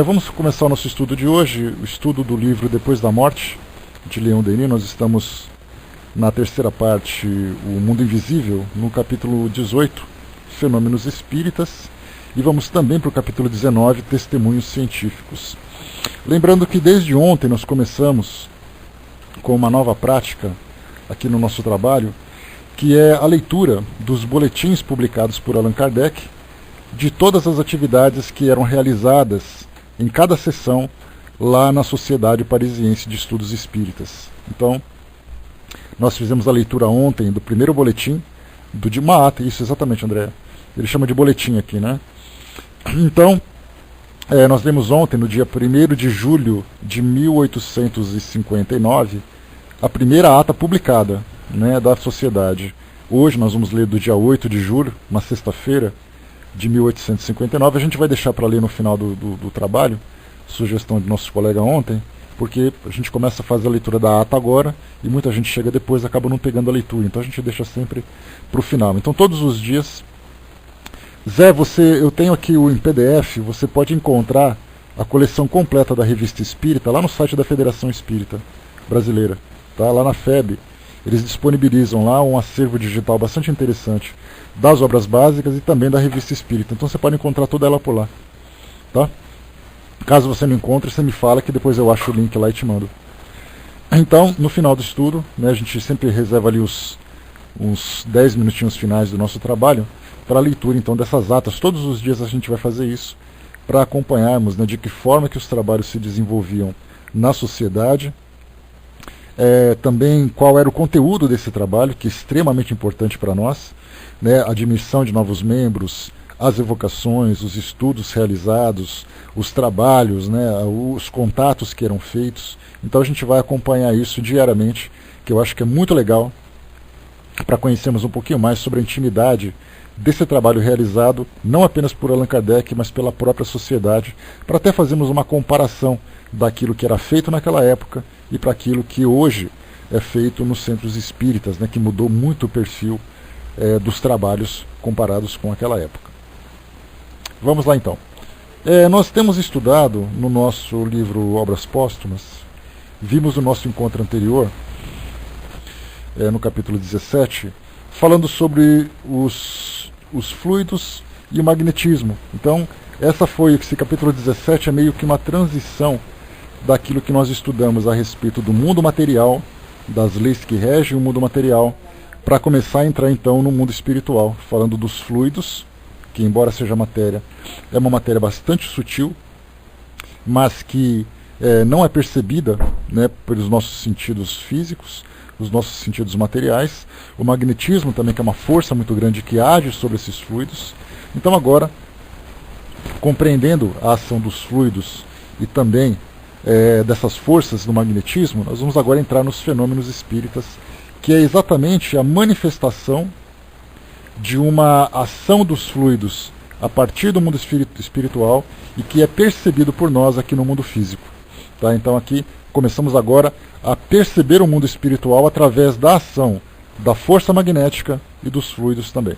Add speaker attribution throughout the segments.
Speaker 1: Vamos começar o nosso estudo de hoje, o estudo do livro Depois da Morte, de Leon Denis. Nós estamos na terceira parte, O Mundo Invisível, no capítulo 18, Fenômenos Espíritas, e vamos também para o capítulo 19, Testemunhos Científicos. Lembrando que desde ontem nós começamos com uma nova prática aqui no nosso trabalho, que é a leitura dos boletins publicados por Allan Kardec, de todas as atividades que eram realizadas em cada sessão lá na Sociedade Parisiense de Estudos Espíritas. Então, nós fizemos a leitura ontem do primeiro boletim, do de uma ata, isso exatamente, André. Ele chama de boletim aqui, né? Então, nós lemos ontem, no dia 1º de julho de 1859, a primeira ata publicada, né, da Sociedade. Hoje nós vamos ler do dia 8 de julho, uma sexta-feira, de 1859. A gente vai deixar para ler no final do trabalho, sugestão de nosso colega ontem, porque a gente começa a fazer a leitura da ata agora e muita gente chega depois e acaba não pegando a leitura, então a gente deixa sempre para o final. Então todos os dias, Zé, eu tenho aqui em PDF, você pode encontrar a coleção completa da Revista Espírita lá no site da Federação Espírita Brasileira, tá? Lá na FEB. Eles disponibilizam lá um acervo digital bastante interessante das obras básicas e também da Revista Espírita. Então você pode encontrar toda ela por lá, tá? Caso você não encontre, você me fala que depois eu acho o link lá e te mando. Então, no final do estudo, né, a gente sempre reserva ali uns 10 minutinhos finais do nosso trabalho para a leitura então dessas atas. Todos os dias a gente vai fazer isso para acompanharmos, né, de que forma que os trabalhos se desenvolviam na sociedade. Também qual era o conteúdo desse trabalho, que é extremamente importante para nós, né, a admissão de novos membros, as evocações, os estudos realizados, os trabalhos, né, os contatos que eram feitos. Então a gente vai acompanhar isso diariamente, que eu acho que é muito legal, para conhecermos um pouquinho mais sobre a intimidade desse trabalho realizado, não apenas por Allan Kardec, mas pela própria sociedade, para até fazermos uma comparação daquilo que era feito naquela época e para aquilo que hoje é feito nos centros espíritas, né, que mudou muito o perfil dos trabalhos comparados com aquela época. Vamos lá então. Nós temos estudado no nosso livro Obras Póstumas, vimos no nosso encontro anterior, no capítulo 17, falando sobre os fluidos e o magnetismo. Então, esse capítulo 17 é meio que uma transição daquilo que nós estudamos a respeito do mundo material, das leis que regem o mundo material, para começar a entrar então no mundo espiritual, falando dos fluidos, que embora seja matéria, é uma matéria bastante sutil, mas que não é percebida, né, pelos nossos sentidos físicos, os nossos sentidos materiais. O magnetismo também, que é uma força muito grande que age sobre esses fluidos. Então agora, compreendendo a ação dos fluidos e também dessas forças do magnetismo, nós vamos agora entrar nos fenômenos espíritas, que é exatamente a manifestação de uma ação dos fluidos a partir do mundo espiritual e que é percebido por nós aqui no mundo físico. Tá? Então aqui começamos agora a perceber o mundo espiritual através da ação da força magnética e dos fluidos também.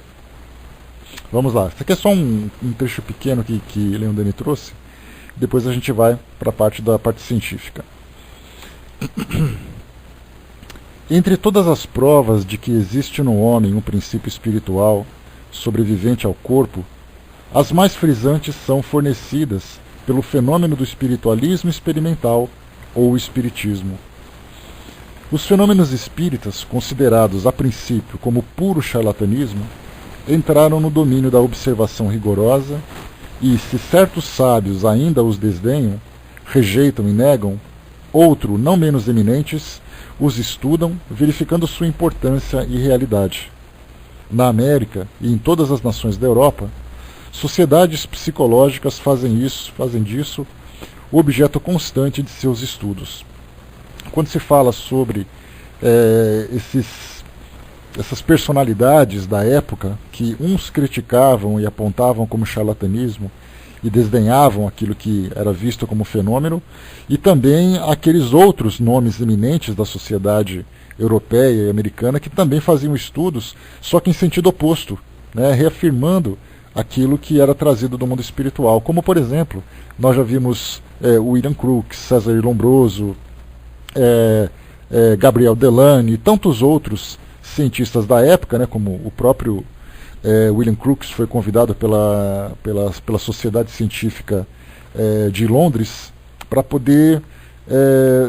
Speaker 1: Vamos lá. Isso aqui é só um trecho pequeno que Leon Denis trouxe. Depois a gente vai para da parte científica. Entre todas as provas de que existe no homem um princípio espiritual sobrevivente ao corpo, as mais frisantes são fornecidas pelo fenômeno do espiritualismo experimental ou espiritismo. Os fenômenos espíritas, considerados a princípio como puro charlatanismo, entraram no domínio da observação rigorosa e, se certos sábios ainda os desdenham, rejeitam e negam, outros, não menos eminentes, os estudam, verificando sua importância e realidade. Na América e em todas as nações da Europa, sociedades psicológicas fazem disso o objeto constante de seus estudos. Quando se fala sobre essas personalidades da época que uns criticavam e apontavam como charlatanismo e desdenhavam aquilo que era visto como fenômeno, e também aqueles outros nomes eminentes da sociedade europeia e americana que também faziam estudos, só que em sentido oposto, né, reafirmando aquilo que era trazido do mundo espiritual, como por exemplo Nós já vimos William Crookes, César Lombroso, Gabriel Delany e tantos outros cientistas da época, né, como o próprio William Crookes foi convidado pela Sociedade Científica de Londres para poder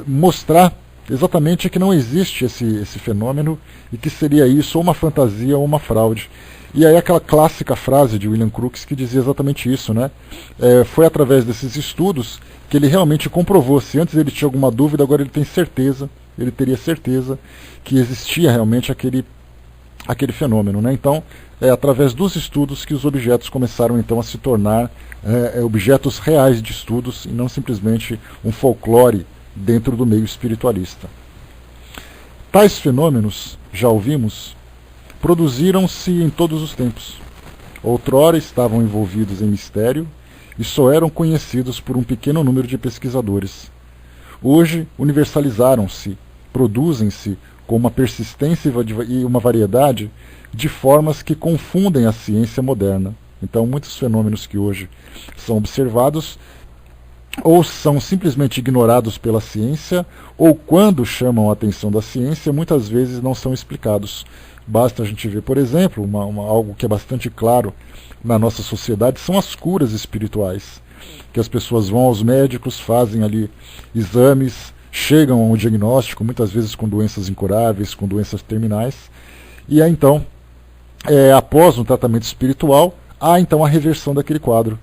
Speaker 1: mostrar exatamente que não existe esse fenômeno e que seria isso ou uma fantasia ou uma fraude. E aí aquela clássica frase de William Crookes que dizia exatamente isso, né? Foi através desses estudos que ele realmente comprovou. Se antes ele tinha alguma dúvida, agora ele teria certeza que existia realmente aquele fenômeno, né? Então, é através dos estudos que os objetos começaram então a se tornar objetos reais de estudos e não simplesmente um folclore dentro do meio espiritualista. Tais fenômenos, já ouvimos, produziram-se em todos os tempos. Outrora estavam envolvidos em mistério e só eram conhecidos por um pequeno número de pesquisadores. Hoje universalizaram-se, produzem-se com uma persistência e uma variedade de formas que confundem a ciência moderna. Então, muitos fenômenos que hoje são observados ou são simplesmente ignorados pela ciência, ou quando chamam a atenção da ciência, muitas vezes não são explicados. Basta a gente ver, por exemplo, algo que é bastante claro na nossa sociedade, são as curas espirituais, que as pessoas vão aos médicos, fazem ali exames, chegam a um diagnóstico, muitas vezes com doenças incuráveis, com doenças terminais, e aí então, após um tratamento espiritual, há então a reversão daquele quadro.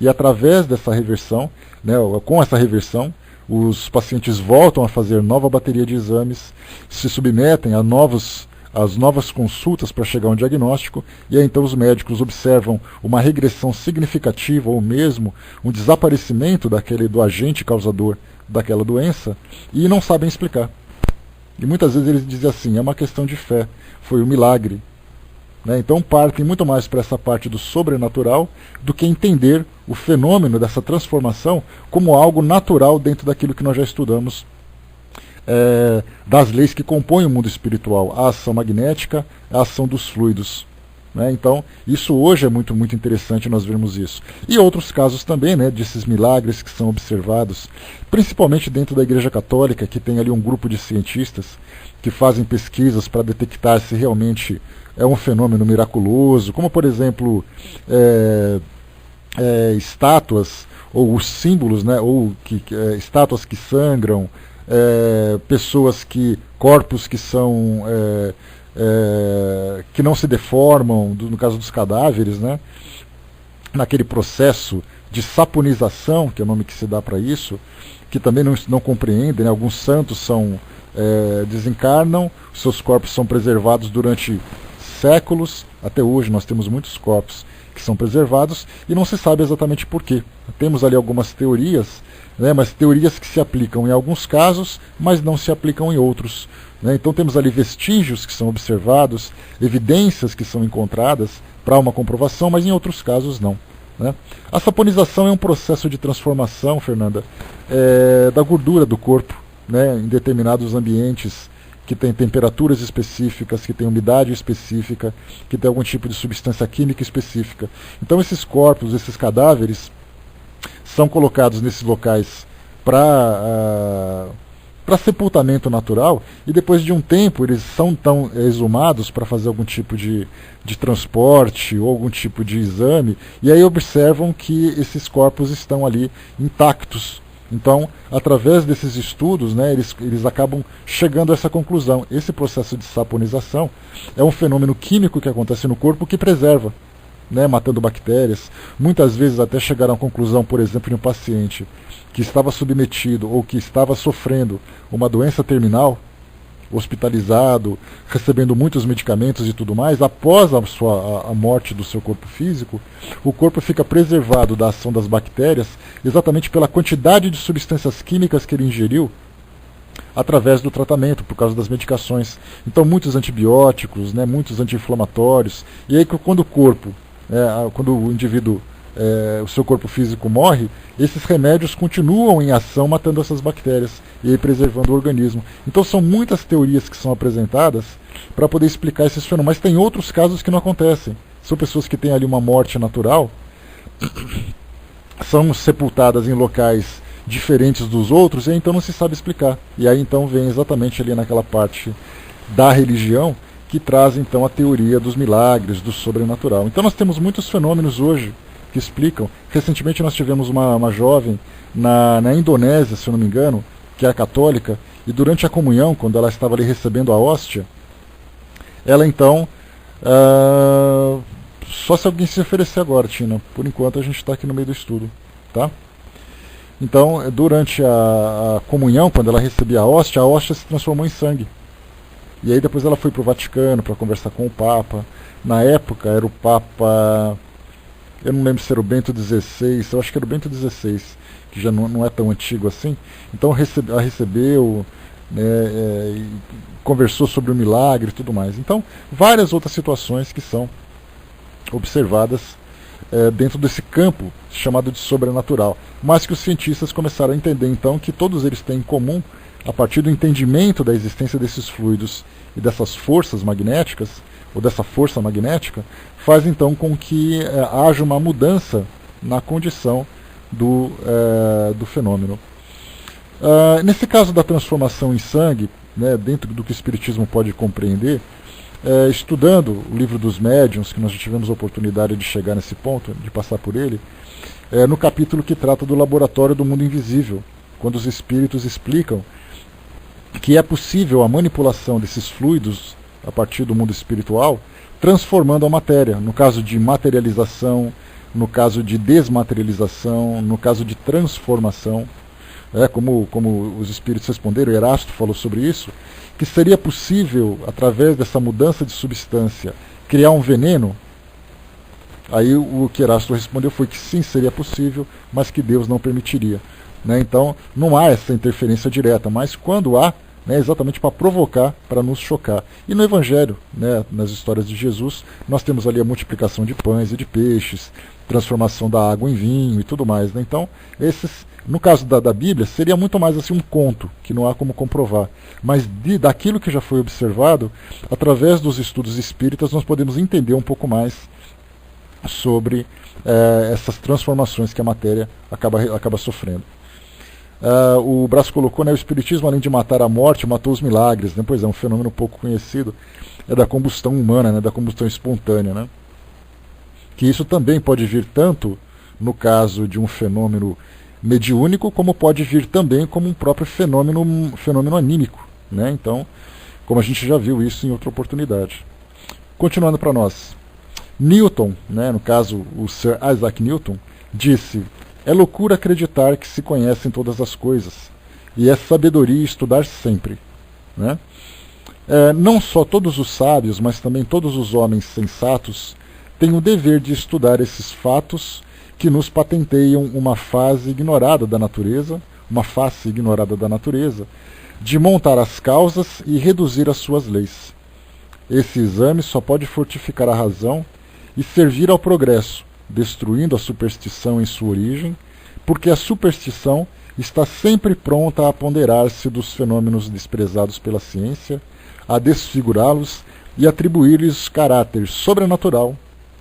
Speaker 1: E através dessa reversão, né, com essa reversão, os pacientes voltam a fazer nova bateria de exames, se submetem a as novas consultas para chegar a um diagnóstico, e aí então os médicos observam uma regressão significativa ou mesmo um desaparecimento do agente causador daquela doença e não sabem explicar. E muitas vezes eles dizem assim, é uma questão de fé, foi um milagre. Né? Então partem muito mais para essa parte do sobrenatural do que entender o fenômeno dessa transformação como algo natural dentro daquilo que nós já estudamos, das leis que compõem o mundo espiritual, a ação magnética, a ação dos fluidos. Né? Então, isso hoje é muito, muito interessante nós vermos isso. E outros casos também, né, desses milagres que são observados, principalmente dentro da Igreja Católica, que tem ali um grupo de cientistas que fazem pesquisas para detectar se realmente é um fenômeno miraculoso, como por exemplo estátuas ou os símbolos, né, ou estátuas que sangram, corpos que são que não se deformam, no caso dos cadáveres, né, naquele processo de saponização, que é o nome que se dá para isso, que também não compreendem, né, alguns santos desencarnam, seus corpos são preservados durante séculos, até hoje nós temos muitos corpos que são preservados e não se sabe exatamente por quê. Temos ali algumas teorias, né, mas teorias que se aplicam em alguns casos, mas não se aplicam em outros. Né? Então temos ali vestígios que são observados, evidências que são encontradas para uma comprovação, mas em outros casos não. Né? A saponização é um processo de transformação, Fernanda, da gordura do corpo, né, em determinados ambientes que tem temperaturas específicas, que tem umidade específica, que tem algum tipo de substância química específica. Então esses corpos, esses cadáveres, são colocados nesses locais para sepultamento natural, e depois de um tempo eles são tão exumados para fazer algum tipo de transporte ou algum tipo de exame, e aí observam que esses corpos estão ali intactos. Então, através desses estudos, né, eles acabam chegando a essa conclusão. Esse processo de saponização é um fenômeno químico que acontece no corpo que preserva, né, matando bactérias. Muitas vezes até chegaram à conclusão, por exemplo, de um paciente que estava submetido ou que estava sofrendo uma doença terminal, hospitalizado, recebendo muitos medicamentos e tudo mais, após a morte do seu corpo físico, o corpo fica preservado da ação das bactérias exatamente pela quantidade de substâncias químicas que ele ingeriu através do tratamento, por causa das medicações. Então muitos antibióticos, né, muitos anti-inflamatórios, e aí quando o indivíduo, o seu corpo físico morre, esses remédios continuam em ação matando essas bactérias e aí preservando o organismo. Então são muitas teorias que são apresentadas para poder explicar esses fenômenos, mas tem outros casos que não acontecem. São pessoas que têm ali uma morte natural são sepultadas em locais diferentes dos outros, e aí então não se sabe explicar. E aí então vem exatamente ali naquela parte da religião que traz então a teoria dos milagres, do sobrenatural. Então nós temos muitos fenômenos hoje que explicam. Recentemente nós tivemos uma jovem na Indonésia, se eu não me engano, que é católica, e durante a comunhão, quando ela estava ali recebendo a hóstia, ela então... só se alguém se oferecer agora, Tina. Por enquanto a gente está aqui no meio do estudo, tá? Então, durante a comunhão, quando ela recebia a hóstia se transformou em sangue. E aí depois ela foi para o Vaticano para conversar com o Papa. Na época era o Papa... Eu não lembro se era o Bento XVI, eu acho que era o Bento XVI, que já não é tão antigo assim. Então a recebeu, né, e conversou sobre o milagre e tudo mais. Então, várias outras situações que são observadas dentro desse campo chamado de sobrenatural. Mas que os cientistas começaram a entender então que todos eles têm em comum, a partir do entendimento da existência desses fluidos e dessas forças magnéticas, ou dessa força magnética, faz então com que haja uma mudança na condição do fenômeno. Nesse caso da transformação em sangue, né, dentro do que o Espiritismo pode compreender, estudando o livro dos médiuns, que nós já tivemos a oportunidade de chegar nesse ponto, de passar por ele, no capítulo que trata do laboratório do mundo invisível, quando os espíritos explicam que é possível a manipulação desses fluidos a partir do mundo espiritual, transformando a matéria, no caso de materialização, no caso de desmaterialização, no caso de transformação, como os espíritos responderam, Erasto falou sobre isso, que seria possível, através dessa mudança de substância, criar um veneno. Aí o que Erasto respondeu foi que sim, seria possível, mas que Deus não permitiria. Né? Então não há essa interferência direta, mas quando há, né, exatamente para provocar, para nos chocar. E no Evangelho, né, nas histórias de Jesus, nós temos ali a multiplicação de pães e de peixes, transformação da água em vinho e tudo mais. Né? Então, no caso da Bíblia, seria muito mais assim um conto, que não há como comprovar. Mas daquilo que já foi observado, através dos estudos espíritas, nós podemos entender um pouco mais sobre essas transformações que a matéria acaba sofrendo. O Brás colocou, né, o Espiritismo, além de matar a morte, matou os milagres. Né? Pois é, um fenômeno pouco conhecido é da combustão humana, né, da combustão espontânea. Né? Que isso também pode vir tanto no caso de um fenômeno mediúnico, como pode vir também como um próprio fenômeno anímico. Né? Então, como a gente já viu isso em outra oportunidade. Continuando para nós. Newton, né, no caso o Sir Isaac Newton, disse: é loucura acreditar que se conhecem todas as coisas, e é sabedoria estudar sempre. Né? Não só todos os sábios, mas também todos os homens sensatos têm o dever de estudar esses fatos que nos patenteiam uma face ignorada da natureza, de montar as causas e reduzir as suas leis. Esse exame só pode fortificar a razão e servir ao progresso, destruindo a superstição em sua origem, porque a superstição está sempre pronta a apoderar-se dos fenômenos desprezados pela ciência, a desfigurá-los e atribuir-lhes caráter sobrenatural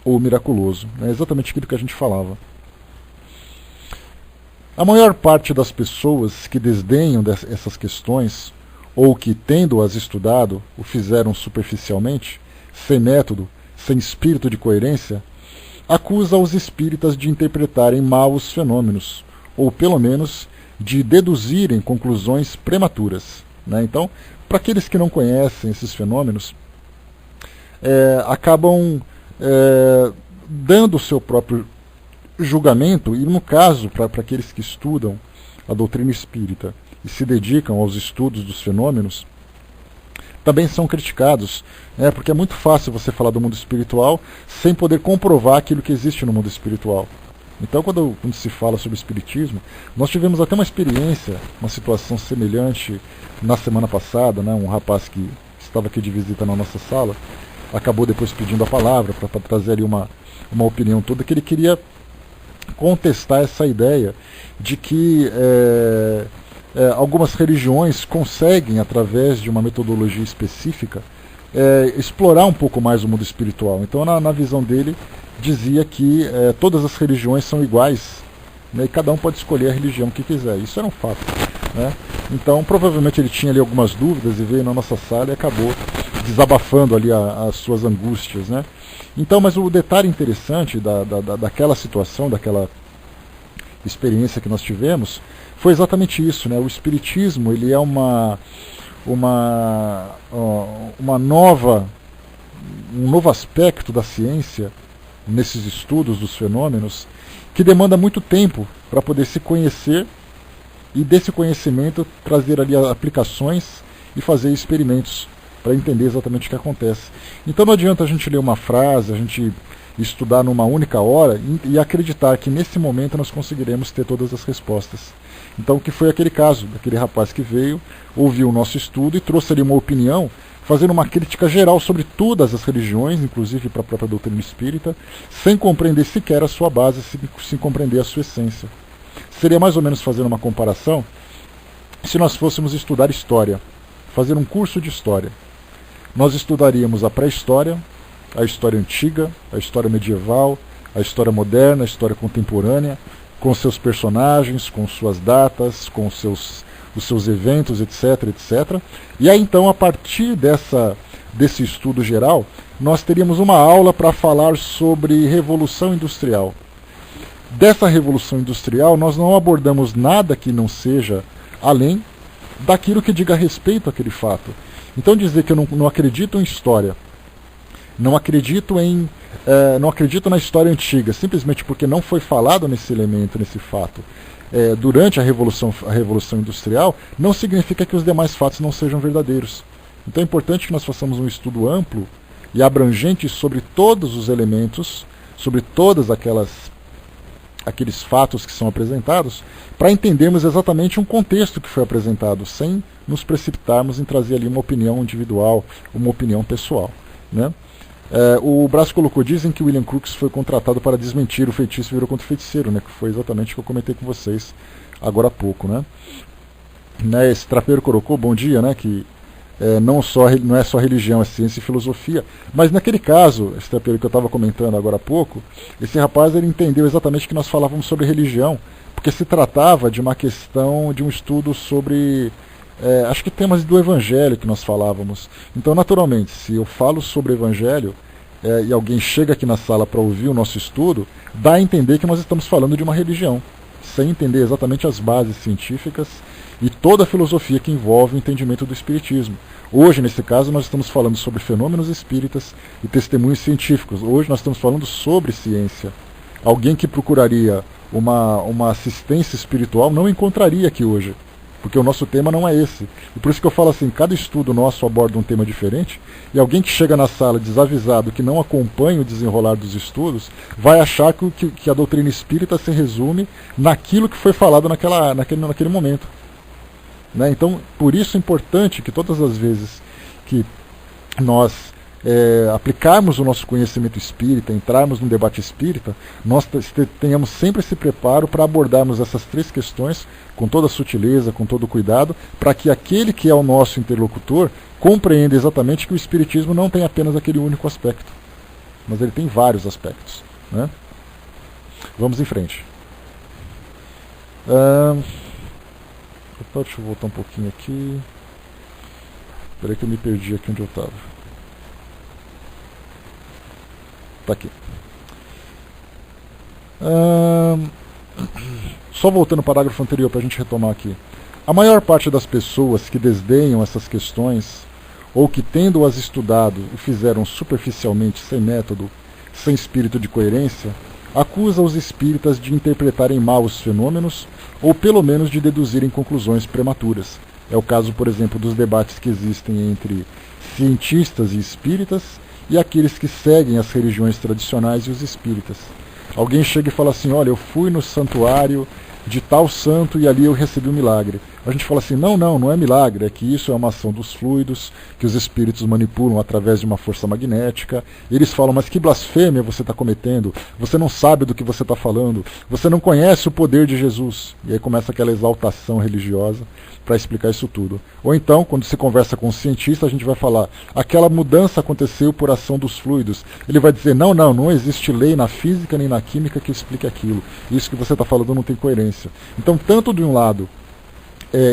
Speaker 1: ou miraculoso. É exatamente aquilo que a gente falava. A maior parte das pessoas que desdenham essas questões, ou que, tendo-as estudado, o fizeram superficialmente, sem método, sem espírito de coerência, acusa os espíritas de interpretarem mal os fenômenos, ou pelo menos de deduzirem conclusões prematuras. Né? Então, para aqueles que não conhecem esses fenômenos, acabam dando o seu próprio julgamento, e no caso, para aqueles que estudam a doutrina espírita e se dedicam aos estudos dos fenômenos, também são criticados, porque é muito fácil você falar do mundo espiritual sem poder comprovar aquilo que existe no mundo espiritual. Então, quando se fala sobre espiritismo, nós tivemos até uma experiência, uma situação semelhante na semana passada, né? Um rapaz que estava aqui de visita na nossa sala, acabou depois pedindo a palavra para trazer ali uma opinião toda, que ele queria contestar essa ideia de que algumas religiões conseguem, através de uma metodologia específica, explorar um pouco mais o mundo espiritual. Então, na visão dele, dizia que todas as religiões são iguais né, e cada um pode escolher a religião que quiser. Isso era um fato, né? Então, provavelmente ele tinha ali algumas dúvidas e veio na nossa sala e acabou desabafando ali as suas angústias, né? Então, mas o detalhe interessante daquela situação, daquela experiência que nós tivemos, foi exatamente isso, né? O espiritismo, ele é um novo aspecto da ciência nesses estudos dos fenômenos que demanda muito tempo para poder se conhecer e desse conhecimento trazer ali aplicações e fazer experimentos para entender exatamente o que acontece. Então não adianta a gente ler uma frase, a gente estudar numa única hora e acreditar que nesse momento nós conseguiremos ter todas as respostas. Então, que foi aquele caso, daquele rapaz que veio, ouviu o nosso estudo e trouxe ali uma opinião, fazendo uma crítica geral sobre todas as religiões, inclusive para a própria doutrina espírita, sem compreender sequer a sua base, sem compreender a sua essência. Seria mais ou menos fazendo uma comparação se nós fôssemos estudar história, fazer um curso de história. Nós estudaríamos a pré-história, a história antiga, a história medieval, a história moderna, a história contemporânea, com seus personagens, com suas datas, com os seus eventos, etc, etc. E aí então, a partir desse estudo geral, nós teríamos uma aula para falar sobre Revolução Industrial. Dessa Revolução Industrial, nós não abordamos nada que não seja além daquilo que diga respeito àquele fato. Então dizer que eu não acredito em história, não acredito na história antiga, simplesmente porque não foi falado nesse elemento, nesse fato, durante a Revolução Industrial, não significa que os demais fatos não sejam verdadeiros. Então é importante que nós façamos um estudo amplo e abrangente sobre todos os elementos, sobre todas aqueles fatos que são apresentados, para entendermos exatamente um contexto que foi apresentado, sem nos precipitarmos em trazer ali uma opinião individual, uma opinião pessoal, né? O Brás colocou, dizem que William Crookes foi contratado para desmentir o feitiço e virou contra o feiticeiro, né? Que foi exatamente o que eu comentei com vocês agora há pouco, né? Esse Trapeiro colocou, bom dia, né? Que não é só religião, é ciência e filosofia. Mas naquele caso, esse Trapeiro que eu estava comentando agora há pouco, esse rapaz ele entendeu exatamente que nós falávamos sobre religião, porque se tratava de uma questão, de um estudo sobre... acho que temas do Evangelho que nós falávamos. Então, naturalmente, se eu falo sobre Evangelho e alguém chega aqui na sala para ouvir o nosso estudo, dá a entender que nós estamos falando de uma religião, sem entender exatamente as bases científicas e toda a filosofia que envolve o entendimento do espiritismo. Hoje, nesse caso, nós estamos falando sobre fenômenos espíritas e testemunhos científicos. Hoje nós estamos falando sobre ciência. Alguém que procuraria uma assistência espiritual não encontraria aqui hoje, porque o nosso tema não é esse. E por isso que eu falo assim, cada estudo nosso aborda um tema diferente, e alguém que chega na sala desavisado, que não acompanha o desenrolar dos estudos, vai achar que a doutrina espírita se resume naquilo que foi falado naquele momento. Né? Então, por isso é importante que todas as vezes que nós aplicarmos o nosso conhecimento espírita, entrarmos no debate espírita, nós tenhamos sempre esse preparo para abordarmos essas três questões com toda a sutileza, com todo o cuidado, para que aquele que é o nosso interlocutor compreenda exatamente que o espiritismo não tem apenas aquele único aspecto, mas ele tem vários aspectos, né? Vamos em frente. Deixa eu voltar um pouquinho aqui. Espera que eu me perdi aqui onde eu estava. Tá aqui. Só voltando ao parágrafo anterior para a gente retomar aqui. A maior parte das pessoas que desdenham essas questões, ou que tendo-as estudado o fizeram superficialmente, sem método, sem espírito de coerência, acusa os espíritas de interpretarem mal os fenômenos, ou pelo menos de deduzirem conclusões prematuras. É o caso, por exemplo, dos debates que existem entre cientistas e espíritas, e aqueles que seguem as religiões tradicionais e os espíritas. Alguém chega e fala assim, olha, eu fui no santuário de tal santo e ali eu recebi um milagre. a gente fala assim, não é milagre, é que isso é uma ação dos fluidos, que os espíritos manipulam através de uma força magnética. Eles falam, mas que blasfêmia você está cometendo, você não sabe do que você está falando, você não conhece o poder de Jesus. E aí começa aquela exaltação religiosa para explicar isso tudo. Ou então, quando se conversa com um cientista, a gente vai falar, aquela mudança aconteceu por ação dos fluidos. Ele vai dizer, não existe lei na física nem na química que explique aquilo. Isso que você está falando não tem coerência. Então, tanto de um lado,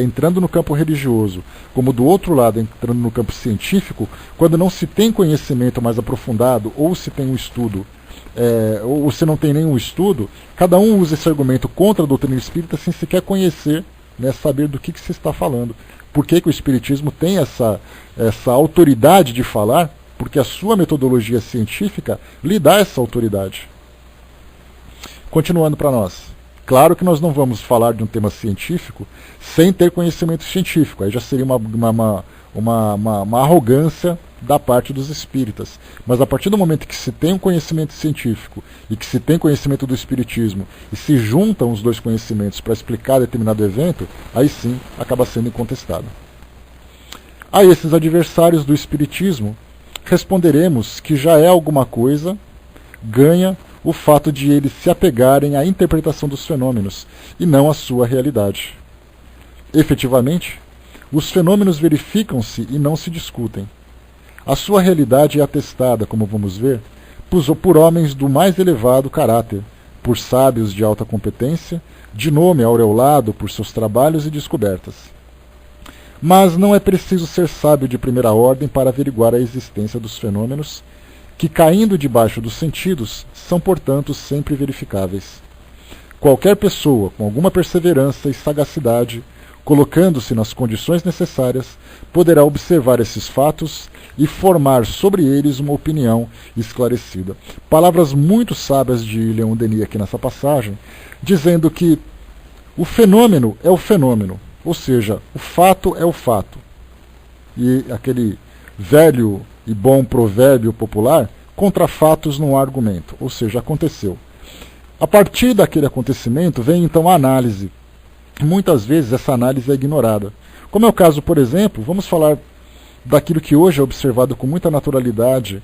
Speaker 1: entrando no campo religioso, como do outro lado, entrando no campo científico, quando não se tem conhecimento mais aprofundado, ou se tem um estudo, ou se não tem nenhum estudo, cada um usa esse argumento contra a doutrina espírita sem sequer conhecer, né, saber do que se está falando. Por que o Espiritismo tem essa autoridade de falar? Porque a sua metodologia científica lhe dá essa autoridade. Continuando para nós. Claro que nós não vamos falar de um tema científico sem ter conhecimento científico. Aí já seria uma arrogância da parte dos espíritas. Mas a partir do momento que se tem um conhecimento científico e que se tem conhecimento do espiritismo e se juntam os dois conhecimentos para explicar determinado evento, aí sim acaba sendo incontestado. A esses adversários do espiritismo, responderemos que já é alguma coisa ganha o fato de eles se apegarem à interpretação dos fenômenos e não à sua realidade. Efetivamente, os fenômenos verificam-se e não se discutem. A sua realidade é atestada, como vamos ver, por homens do mais elevado caráter, por sábios de alta competência, de nome aureolado por seus trabalhos e descobertas. Mas não é preciso ser sábio de primeira ordem para averiguar a existência dos fenômenos, que, caindo debaixo dos sentidos, são, portanto, sempre verificáveis. Qualquer pessoa, com alguma perseverança e sagacidade, colocando-se nas condições necessárias, poderá observar esses fatos e formar sobre eles uma opinião esclarecida. Palavras muito sábias de Leon Denis aqui nessa passagem, dizendo que o fenômeno é o fenômeno, ou seja, o fato é o fato. E aquele velho e bom provérbio popular, contra fatos não há argumento, ou seja, aconteceu. A partir daquele acontecimento vem então a análise. Muitas vezes essa análise é ignorada. Como é o caso, por exemplo, vamos falar daquilo que hoje é observado com muita naturalidade,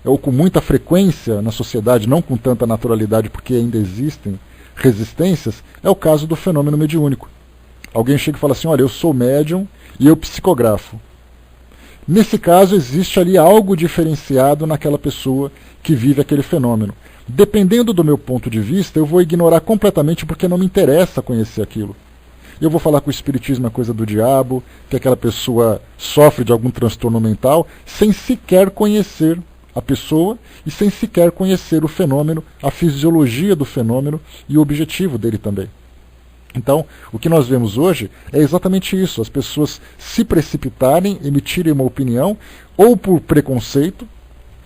Speaker 1: ou com muita frequência na sociedade, não com tanta naturalidade porque ainda existem resistências, é o caso do fenômeno mediúnico. Alguém chega e fala assim, olha, eu sou médium e eu psicografo. Nesse caso, existe ali algo diferenciado naquela pessoa que vive aquele fenômeno. Dependendo do meu ponto de vista, eu vou ignorar completamente porque não me interessa conhecer aquilo. Eu vou falar que o espiritismo é coisa do diabo, que aquela pessoa sofre de algum transtorno mental, sem sequer conhecer a pessoa e sem sequer conhecer o fenômeno, a fisiologia do fenômeno e o objetivo dele também. Então, o que nós vemos hoje é exatamente isso, as pessoas se precipitarem, emitirem uma opinião, ou por preconceito,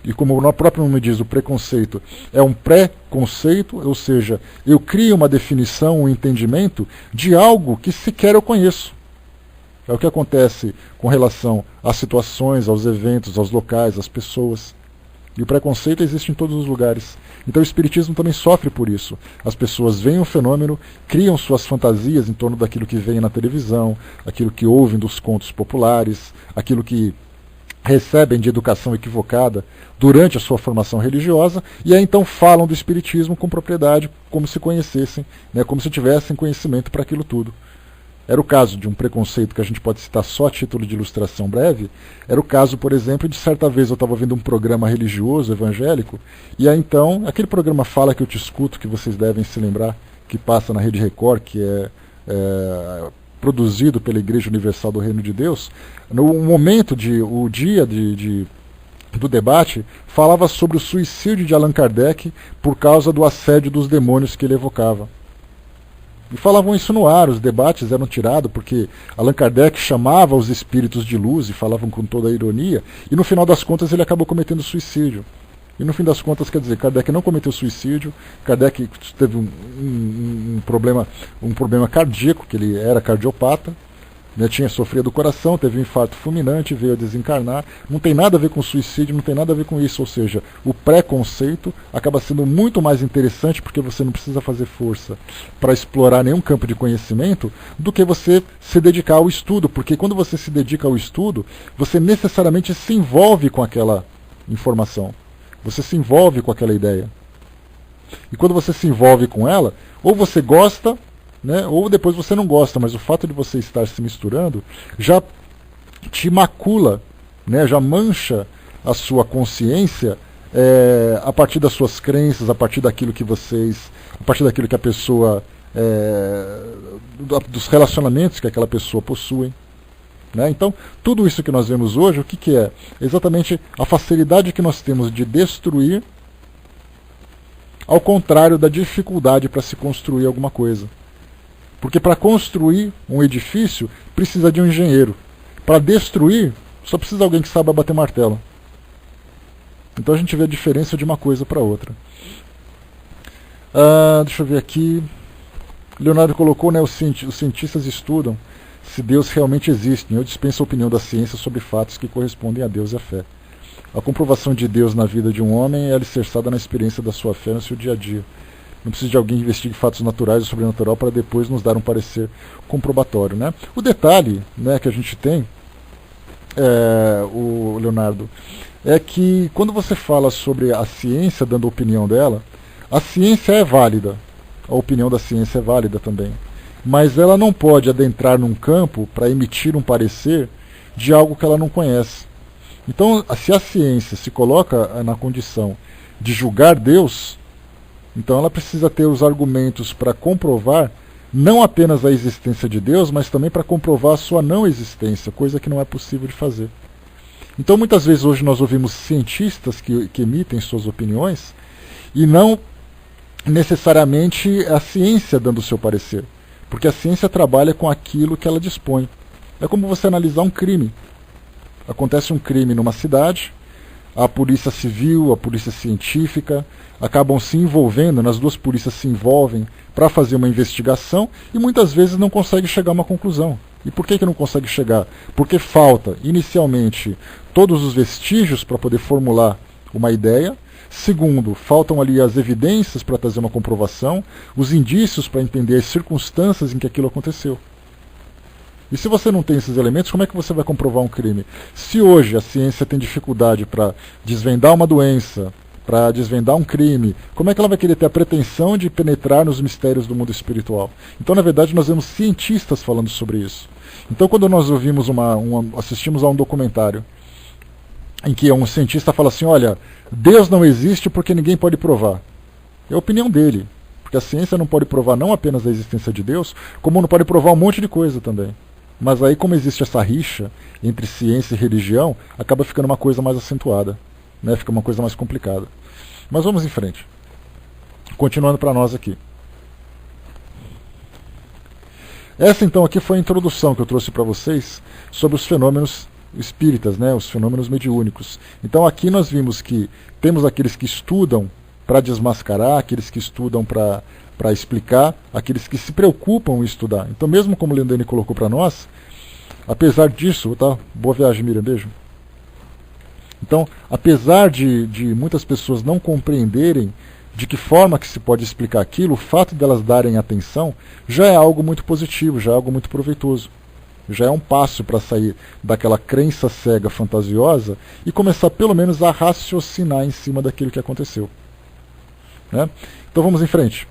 Speaker 1: e como o próprio nome diz, o preconceito é um pré-conceito, ou seja, eu crio uma definição, um entendimento de algo que sequer eu conheço. É o que acontece com relação às situações, aos eventos, aos locais, às pessoas. E o preconceito existe em todos os lugares. Então o espiritismo também sofre por isso. As pessoas veem um fenômeno, criam suas fantasias em torno daquilo que vem na televisão, aquilo que ouvem dos contos populares, aquilo que recebem de educação equivocada durante a sua formação religiosa, e aí então falam do espiritismo com propriedade, como se conhecessem, né, como se tivessem conhecimento para aquilo tudo. Era o caso de um preconceito que a gente pode citar só a título de ilustração breve. Era o caso, por exemplo, de certa vez eu estava vendo um programa religioso, evangélico, e aí então, aquele programa Fala Que Eu Te Escuto, que vocês devem se lembrar, que passa na Rede Record, que é produzido pela Igreja Universal do Reino de Deus, no momento, o dia do debate, falava sobre o suicídio de Allan Kardec por causa do assédio dos demônios que ele evocava. E falavam isso no ar, os debates eram tirados porque Allan Kardec chamava os espíritos de luz e falavam com toda a ironia, e no final das contas ele acabou cometendo suicídio. E no fim das contas, quer dizer, Kardec não cometeu suicídio, Kardec teve um problema cardíaco, que ele era cardiopata, né, tinha sofrido do coração, teve um infarto fulminante, veio a desencarnar. Não tem nada a ver com suicídio, não tem nada a ver com isso. Ou seja, o preconceito acaba sendo muito mais interessante porque você não precisa fazer força para explorar nenhum campo de conhecimento do que você se dedicar ao estudo. Porque quando você se dedica ao estudo, você necessariamente se envolve com aquela informação. Você se envolve com aquela ideia. E quando você se envolve com ela, ou você gosta, né, ou depois você não gosta, mas o fato de você estar se misturando já te macula, né, já mancha a sua consciência a partir das suas crenças, a partir daquilo que a partir daquilo que a pessoa, dos relacionamentos que aquela pessoa possui. Né? Então, tudo isso que nós vemos hoje, o que é? Exatamente a facilidade que nós temos de destruir, ao contrário da dificuldade para se construir alguma coisa. Porque para construir um edifício, precisa de um engenheiro. Para destruir, só precisa de alguém que saiba bater martelo. Então a gente vê a diferença de uma coisa para outra. Deixa eu ver aqui. Leonardo colocou, né, os cientistas estudam se Deus realmente existe. Eu dispenso a opinião da ciência sobre fatos que correspondem a Deus e à fé. A comprovação de Deus na vida de um homem é alicerçada na experiência da sua fé no seu dia a dia. Não precisa de alguém que investigue fatos naturais ou sobrenatural para depois nos dar um parecer comprobatório. Né? O detalhe, né, que a gente tem, o Leonardo, é que quando você fala sobre a ciência dando a opinião dela, a ciência é válida, a opinião da ciência é válida também, mas ela não pode adentrar num campo para emitir um parecer de algo que ela não conhece. Então, se a ciência se coloca na condição de julgar Deus, então ela precisa ter os argumentos para comprovar não apenas a existência de Deus, mas também para comprovar a sua não existência, coisa que não é possível de fazer. Então, muitas vezes hoje nós ouvimos cientistas que emitem suas opiniões e não necessariamente a ciência dando o seu parecer, porque a ciência trabalha com aquilo que ela dispõe. É como você analisar um crime. Acontece um crime numa cidade, a polícia civil, a polícia científica acabam se envolvendo, as duas polícias se envolvem para fazer uma investigação e muitas vezes não conseguem chegar a uma conclusão. E por que não consegue chegar? Porque falta, inicialmente, todos os vestígios para poder formular uma ideia. Segundo, faltam ali as evidências para trazer uma comprovação, os indícios para entender as circunstâncias em que aquilo aconteceu. E se você não tem esses elementos, como é que você vai comprovar um crime? Se hoje a ciência tem dificuldade para desvendar uma doença, para desvendar um crime, como é que ela vai querer ter a pretensão de penetrar nos mistérios do mundo espiritual? Então, na verdade, nós vemos cientistas falando sobre isso. Então, quando nós ouvimos assistimos a um documentário em que um cientista fala assim, olha, Deus não existe porque ninguém pode provar. É a opinião dele. Porque a ciência não pode provar não apenas a existência de Deus, como não pode provar um monte de coisa também. Mas aí, como existe essa rixa entre ciência e religião, acaba ficando uma coisa mais acentuada, né? Fica uma coisa mais complicada. Mas vamos em frente. Continuando para nós aqui. Essa então aqui foi a introdução que eu trouxe para vocês sobre os fenômenos espíritas, né? Os fenômenos mediúnicos. Então aqui nós vimos que temos aqueles que estudam para desmascarar, aqueles que estudam para explicar, aqueles que se preocupam em estudar. Então, mesmo como o Lendene colocou para nós, apesar disso, tá? Boa viagem, Miriam, beijo. Então, apesar de muitas pessoas não compreenderem de que forma que se pode explicar aquilo, o fato delas darem atenção já é algo muito positivo, já é algo muito proveitoso. Já é um passo para sair daquela crença cega, fantasiosa, e começar pelo menos a raciocinar em cima daquilo que aconteceu. Né? Então vamos em frente.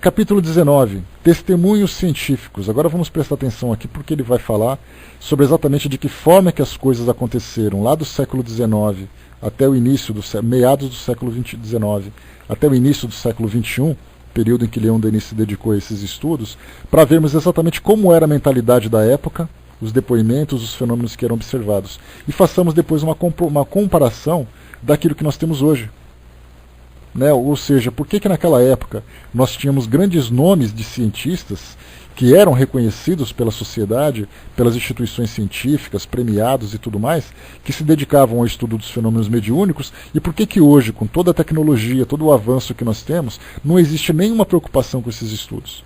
Speaker 1: Capítulo 19, testemunhos científicos. Agora vamos prestar atenção aqui porque ele vai falar sobre exatamente de que forma que as coisas aconteceram lá do século XIX até o início, meados do século XIX, até o início do século XXI, período em que Leon Denis se dedicou a esses estudos, para vermos exatamente como era a mentalidade da época, os depoimentos, os fenômenos que eram observados. E façamos depois uma comparação daquilo que nós temos hoje. né? Ou seja, por que naquela época nós tínhamos grandes nomes de cientistas que eram reconhecidos pela sociedade, pelas instituições científicas, premiados e tudo mais, que se dedicavam ao estudo dos fenômenos mediúnicos, e por que hoje, com toda a tecnologia, todo o avanço que nós temos, não existe nenhuma preocupação com esses estudos?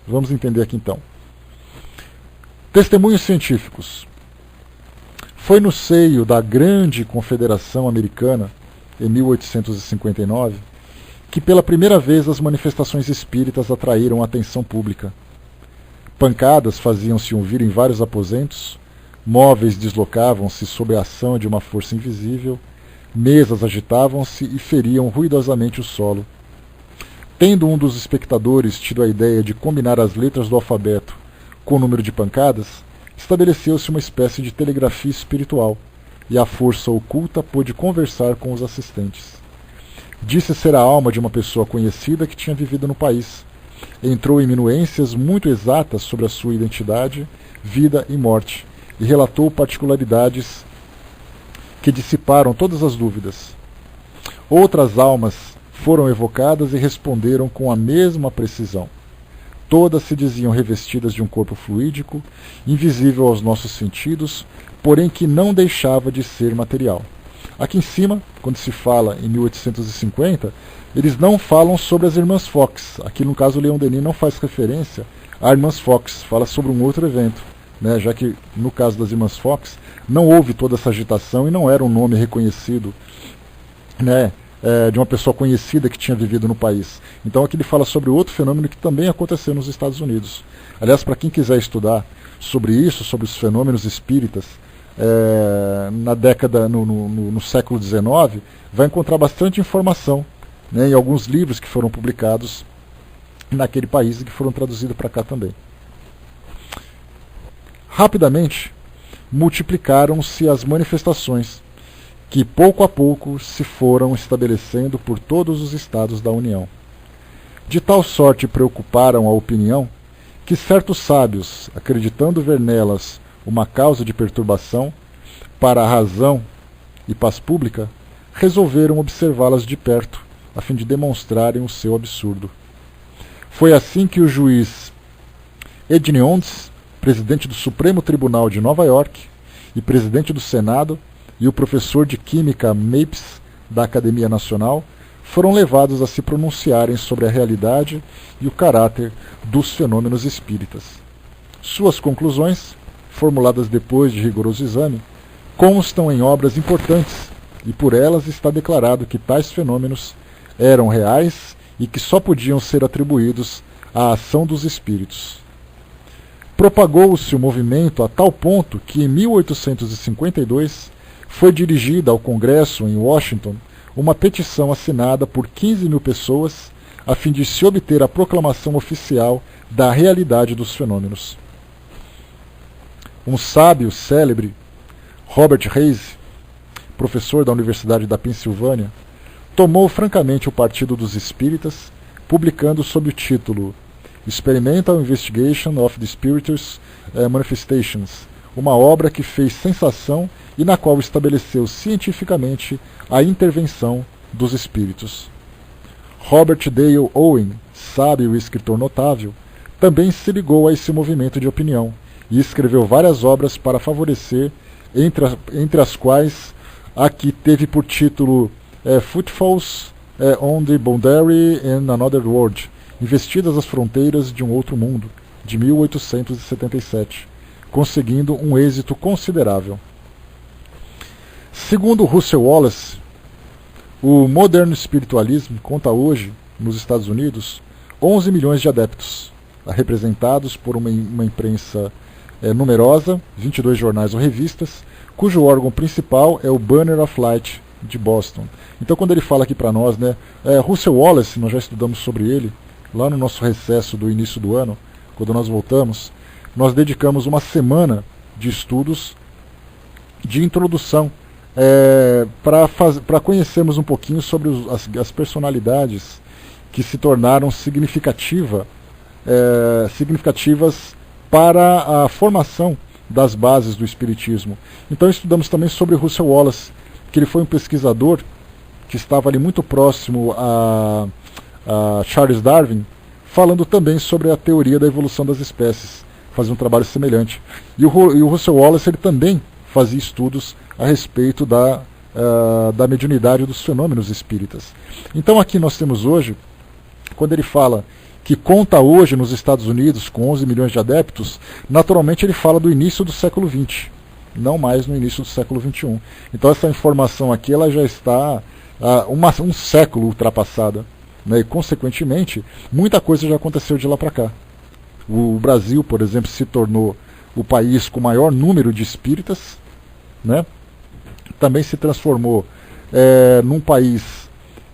Speaker 1: Vamos entender aqui então. Testemunhos científicos. Foi no seio da grande Confederação Americana, em 1859, que pela primeira vez as manifestações espíritas atraíram a atenção pública. Pancadas faziam-se ouvir em vários aposentos, móveis deslocavam-se sob a ação de uma força invisível, mesas agitavam-se e feriam ruidosamente o solo. Tendo um dos espectadores tido a ideia de combinar as letras do alfabeto com o número de pancadas, estabeleceu-se uma espécie de telegrafia espiritual, e a força oculta pôde conversar com os assistentes. Disse ser a alma de uma pessoa conhecida que tinha vivido no país. Entrou em minuências muito exatas sobre a sua identidade, vida e morte, e relatou particularidades que dissiparam todas as dúvidas. Outras almas foram evocadas e responderam com a mesma precisão. Todas se diziam revestidas de um corpo fluídico, invisível aos nossos sentidos, porém que não deixava de ser material. Aqui em cima, quando se fala em 1850, eles não falam sobre as Irmãs Fox. Aqui no caso o Leon Denis não faz referência a Irmãs Fox, fala sobre um outro evento, né? Já que no caso das Irmãs Fox não houve toda essa agitação e não era um nome reconhecido, né? De uma pessoa conhecida que tinha vivido no país. Então aqui ele fala sobre outro fenômeno que também aconteceu nos Estados Unidos. Aliás, para quem quiser estudar sobre isso, sobre os fenômenos espíritas, na década, no século XIX, vai encontrar bastante informação, né, em alguns livros que foram publicados naquele país e que foram traduzidos para cá também. Rapidamente, multiplicaram-se as manifestações, que pouco a pouco se foram estabelecendo por todos os estados da União. De tal sorte preocuparam a opinião, que certos sábios, acreditando ver nelas uma causa de perturbação para a razão e paz pública, resolveram observá-las de perto, a fim de demonstrarem o seu absurdo. Foi assim que o juiz Edwin Ondes, presidente do Supremo Tribunal de Nova York e presidente do Senado, e o professor de Química Mapes, da Academia Nacional, foram levados a se pronunciarem sobre a realidade e o caráter dos fenômenos espíritas. Suas conclusões, formuladas depois de rigoroso exame, constam em obras importantes, e por elas está declarado que tais fenômenos eram reais e que só podiam ser atribuídos à ação dos espíritos. Propagou-se o movimento a tal ponto que, em 1852, foi dirigida ao Congresso, em Washington, uma petição assinada por 15.000 pessoas a fim de se obter a proclamação oficial da realidade dos fenômenos. Um sábio célebre, Robert Reis, professor da Universidade da Pensilvânia, tomou francamente o partido dos espíritas, publicando sob o título Experimental Investigation of the Spirituous Manifestations, uma obra que fez sensação e na qual estabeleceu cientificamente a intervenção dos espíritos. Robert Dale Owen, sábio e escritor notável, também se ligou a esse movimento de opinião e escreveu várias obras para favorecer, entre as quais a que teve por título Footfalls on the Boundary in Another World, Investidas as Fronteiras de um Outro Mundo, de 1877, conseguindo um êxito considerável. Segundo Russell Wallace, o moderno espiritualismo conta hoje, nos Estados Unidos, 11 milhões de adeptos, representados por uma imprensa numerosa, 22 jornais ou revistas, cujo órgão principal é o Banner of Light, de Boston. Então, quando ele fala aqui para nós, né, Russell Wallace, nós já estudamos sobre ele, lá no nosso recesso do início do ano, quando nós voltamos, nós dedicamos uma semana de estudos de introdução para conhecermos um pouquinho sobre as personalidades que se tornaram significativas para a formação das bases do Espiritismo. Então estudamos também sobre Russell Wallace, que ele foi um pesquisador que estava ali muito próximo a Charles Darwin, falando também sobre a teoria da evolução das espécies, fazia um trabalho semelhante. E o Russell Wallace ele também fazia estudos a respeito da mediunidade dos fenômenos espíritas. Então aqui nós temos hoje, quando ele fala que conta hoje nos Estados Unidos com 11 milhões de adeptos, naturalmente ele fala do início do século XX, não mais no início do século XXI. Então essa informação aqui ela já está um século ultrapassada, né? E consequentemente muita coisa já aconteceu de lá para cá. O Brasil, por exemplo, se tornou o país com o maior número de espíritas, né? Também se transformou num país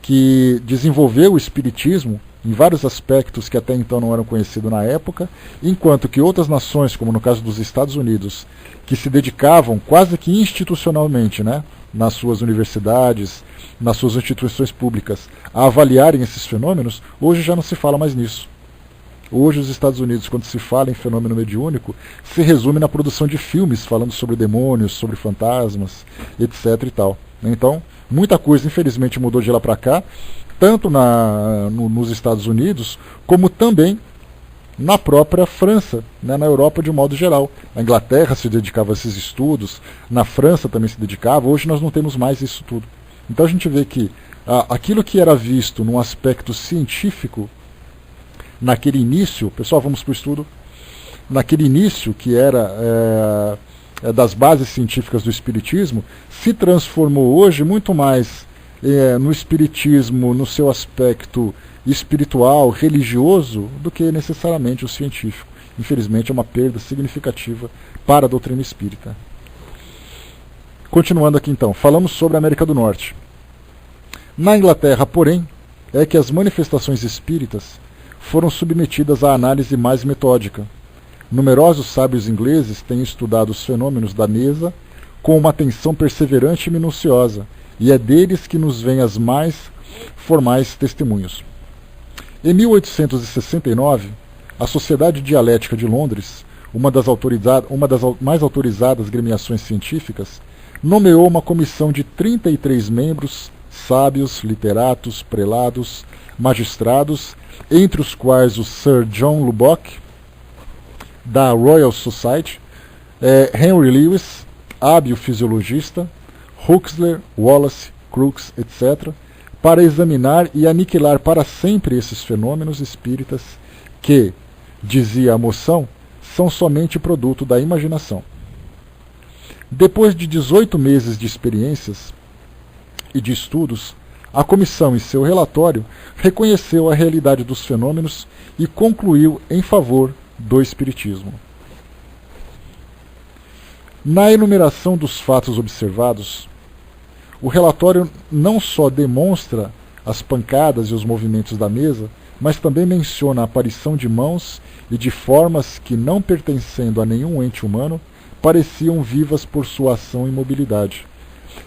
Speaker 1: que desenvolveu o espiritismo em vários aspectos que até então não eram conhecidos na época, enquanto que outras nações, como no caso dos Estados Unidos, que se dedicavam quase que institucionalmente, né, nas suas universidades, nas suas instituições públicas, a avaliarem esses fenômenos, hoje já não se fala mais nisso. Hoje os Estados Unidos, quando se fala em fenômeno mediúnico, se resume na produção de filmes falando sobre demônios, sobre fantasmas, etc. e tal. Então, muita coisa infelizmente mudou de lá para cá, tanto nos Estados Unidos, como também na própria França, né, na Europa de um modo geral. A Inglaterra se dedicava a esses estudos, na França também se dedicava, hoje nós não temos mais isso tudo. Então a gente vê que aquilo que era visto num aspecto científico, naquele início, pessoal, vamos para o estudo, naquele início que era das bases científicas do Espiritismo, se transformou hoje muito mais no Espiritismo, no seu aspecto espiritual, religioso, do que necessariamente o científico. Infelizmente é uma perda significativa para a doutrina espírita. Continuando aqui então, falamos sobre a América do Norte. Na Inglaterra, porém, é que as manifestações espíritas foram submetidas à análise mais metódica. Numerosos sábios ingleses têm estudado os fenômenos da mesa com uma atenção perseverante e minuciosa, e é deles que nos vêm as mais formais testemunhos. Em 1869, a Sociedade Dialética de Londres, uma das mais autorizadas gremiações científicas, nomeou uma comissão de 33 membros, sábios, literatos, prelados, magistrados, entre os quais o Sir John Lubbock, da Royal Society, Henry Lewis, hábil fisiologista, Huxley, Wallace, Crookes, etc., para examinar e aniquilar para sempre esses fenômenos espíritas que, dizia a moção, são somente produto da imaginação. Depois de 18 meses de experiências e de estudos, a comissão, em seu relatório, reconheceu a realidade dos fenômenos e concluiu em favor do espiritismo. Na enumeração dos fatos observados, o relatório não só demonstra as pancadas e os movimentos da mesa, mas também menciona a aparição de mãos e de formas que, não pertencendo a nenhum ente humano, pareciam vivas por sua ação e mobilidade.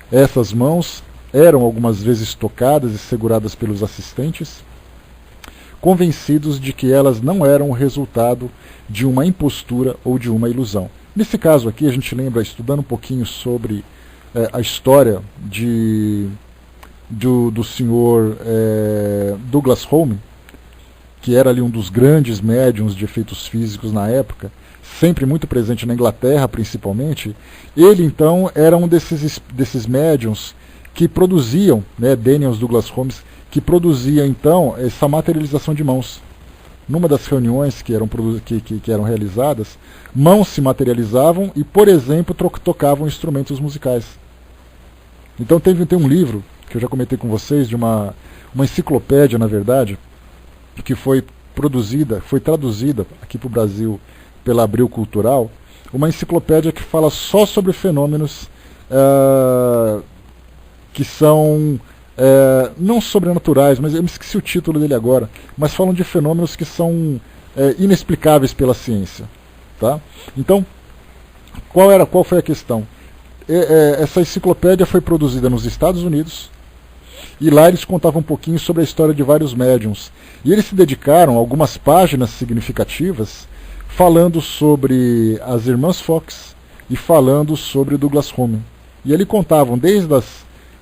Speaker 1: Essas mãos eram algumas vezes tocadas e seguradas pelos assistentes, convencidos de que elas não eram o resultado de uma impostura ou de uma ilusão. Nesse caso aqui, a gente lembra, estudando um pouquinho sobre a história do senhor Douglas Home, que era ali um dos grandes médiums de efeitos físicos na época, sempre muito presente na Inglaterra principalmente. Ele então era um desses médiums que produziam, Daniel Douglas Holmes, que produzia então essa materialização de mãos. Numa das reuniões que eram realizadas, mãos se materializavam e, por exemplo, tocavam instrumentos musicais. Então tem um livro, que eu já comentei com vocês, de uma enciclopédia, na verdade, que foi traduzida aqui para o Brasil pela Abril Cultural, uma enciclopédia que fala só sobre fenômenos que são não sobrenaturais, mas eu me esqueci o título dele agora, mas falam de fenômenos que são inexplicáveis pela ciência. Tá? Então, qual foi a questão? Essa enciclopédia foi produzida nos Estados Unidos, e lá eles contavam um pouquinho sobre a história de vários médiums. E eles se dedicaram a algumas páginas significativas falando sobre as irmãs Fox e falando sobre Douglas Home. E ali contavam desde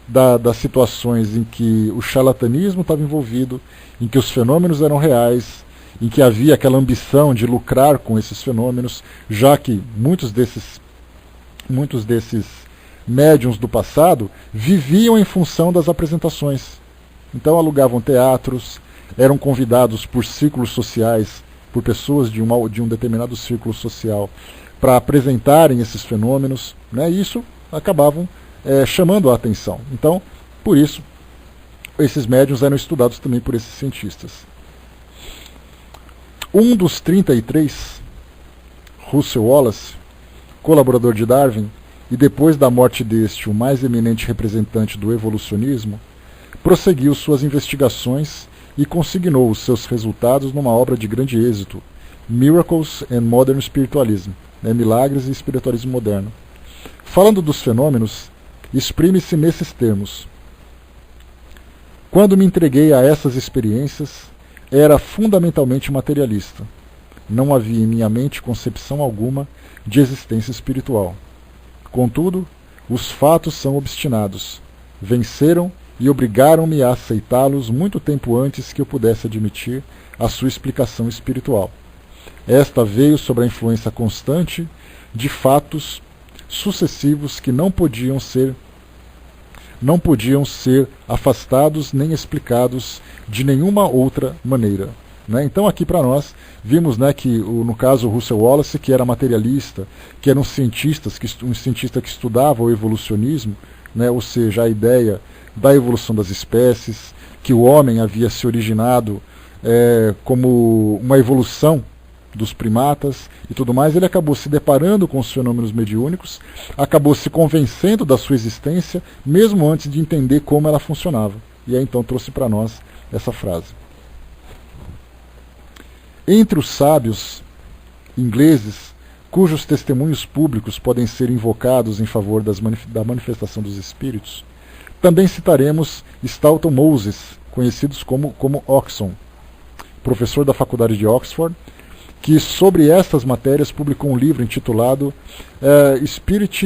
Speaker 1: das situações em que o charlatanismo estava envolvido, em que os fenômenos eram reais, em que havia aquela ambição de lucrar com esses fenômenos, já que muitos desses médiums do passado viviam em função das apresentações. Então alugavam teatros, eram convidados por círculos sociais, por pessoas de um determinado círculo social, para apresentarem esses fenômenos, né? E isso acabavam chamando a atenção. Então, por isso, esses médiuns eram estudados também por esses cientistas. Um dos 33, Russell Wallace, colaborador de Darwin, e depois da morte deste, o mais eminente representante do evolucionismo, prosseguiu suas investigações e consignou os seus resultados numa obra de grande êxito, Miracles and Modern Spiritualism, Milagres e Espiritualismo Moderno. Falando dos fenômenos, exprime-se nesses termos: quando me entreguei a essas experiências, era fundamentalmente materialista. Não havia em minha mente concepção alguma de existência espiritual. Contudo, os fatos são obstinados. Venceram e obrigaram-me a aceitá-los muito tempo antes que eu pudesse admitir a sua explicação espiritual. Esta veio sob a influência constante de fatos sucessivos que não podiam ser afastados nem explicados de nenhuma outra maneira. Né? Então aqui para nós vimos, né, que no caso o Russell Wallace, que era materialista, que era um cientista que estudava o evolucionismo, né, ou seja, a ideia da evolução das espécies, que o homem havia se originado como uma evolução dos primatas e tudo mais, ele acabou se deparando com os fenômenos mediúnicos, acabou se convencendo da sua existência, mesmo antes de entender como ela funcionava. E aí então trouxe para nós essa frase. Entre os sábios ingleses, cujos testemunhos públicos podem ser invocados em favor da manifestação dos espíritos, também citaremos Staunton Moses, conhecidos como Oxon, professor da Faculdade de Oxford, que sobre estas matérias publicou um livro intitulado Spirit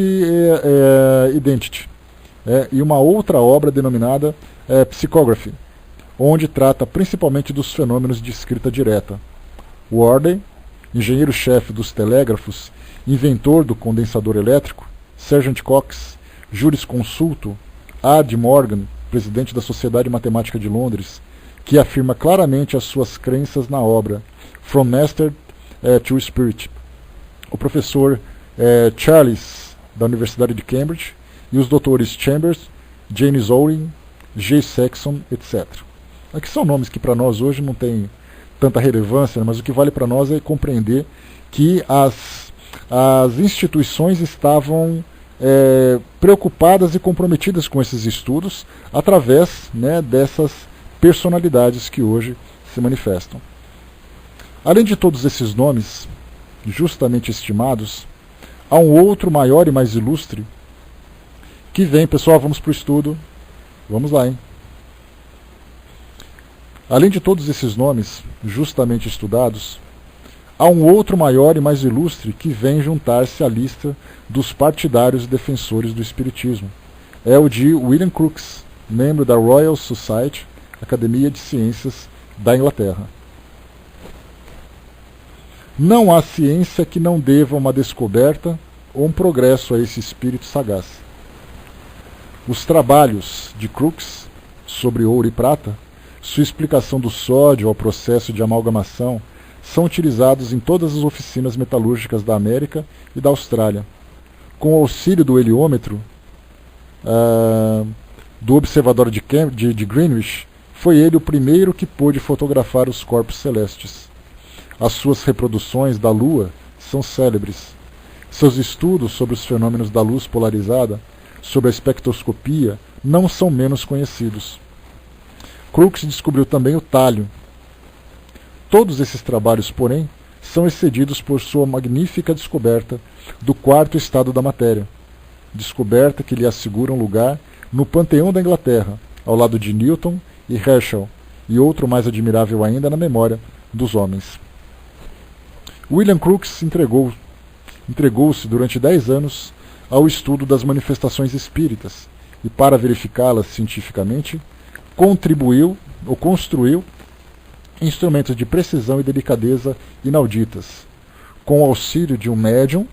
Speaker 1: Identity, e uma outra obra denominada Psychography, onde trata principalmente dos fenômenos de escrita direta. Warden, engenheiro-chefe dos telégrafos, inventor do condensador elétrico, Sergeant Cox, jurisconsulto, A. D. Morgan, presidente da Sociedade Matemática de Londres, que afirma claramente as suas crenças na obra From Master to Spirit, o professor Charles, da Universidade de Cambridge, e os doutores Chambers, James Owen, G. Saxon, etc. Aqui são nomes que para nós hoje não têm tanta relevância, mas o que vale para nós é compreender que as instituições estavam preocupadas e comprometidas com esses estudos através, né, dessas personalidades que hoje se manifestam. Além de todos esses nomes, justamente estimados, há um outro maior e mais ilustre que vem, pessoal, vamos para o estudo, vamos lá, hein? Além de todos esses nomes, justamente estudados, há um outro maior e mais ilustre que vem juntar-se à lista dos partidários e defensores do Espiritismo. É o de William Crookes, membro da Royal Society, Academia de Ciências da Inglaterra. Não há ciência que não deva uma descoberta ou um progresso a esse espírito sagaz. Os trabalhos de Crookes sobre ouro e prata, sua explicação do sódio ao processo de amalgamação, são utilizados em todas as oficinas metalúrgicas da América e da Austrália. Com o auxílio do heliômetro do observatório de Greenwich, foi ele o primeiro que pôde fotografar os corpos celestes. As suas reproduções da Lua são célebres. Seus estudos sobre os fenômenos da luz polarizada, sobre a espectroscopia, não são menos conhecidos. Crookes descobriu também o tálio. Todos esses trabalhos, porém, são excedidos por sua magnífica descoberta do quarto estado da matéria, descoberta que lhe assegura um lugar no panteão da Inglaterra, ao lado de Newton e Herschel, e outro mais admirável ainda na memória dos homens. William Crookes entregou-se durante 10 anos ao estudo das manifestações espíritas e para verificá-las cientificamente, construiu instrumentos de precisão e delicadeza inauditas, com o auxílio de um médium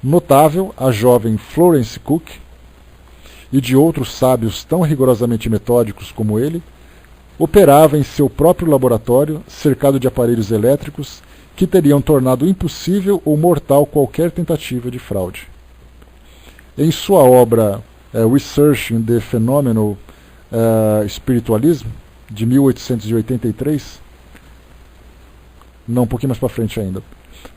Speaker 1: notável, a jovem Florence Cook, e de outros sábios tão rigorosamente metódicos como ele, operava em seu próprio laboratório, cercado de aparelhos elétricos que teriam tornado impossível ou mortal qualquer tentativa de fraude. Em sua obra Research in the Phenomenal Spiritualism, de 1883, não, um pouquinho mais para frente ainda,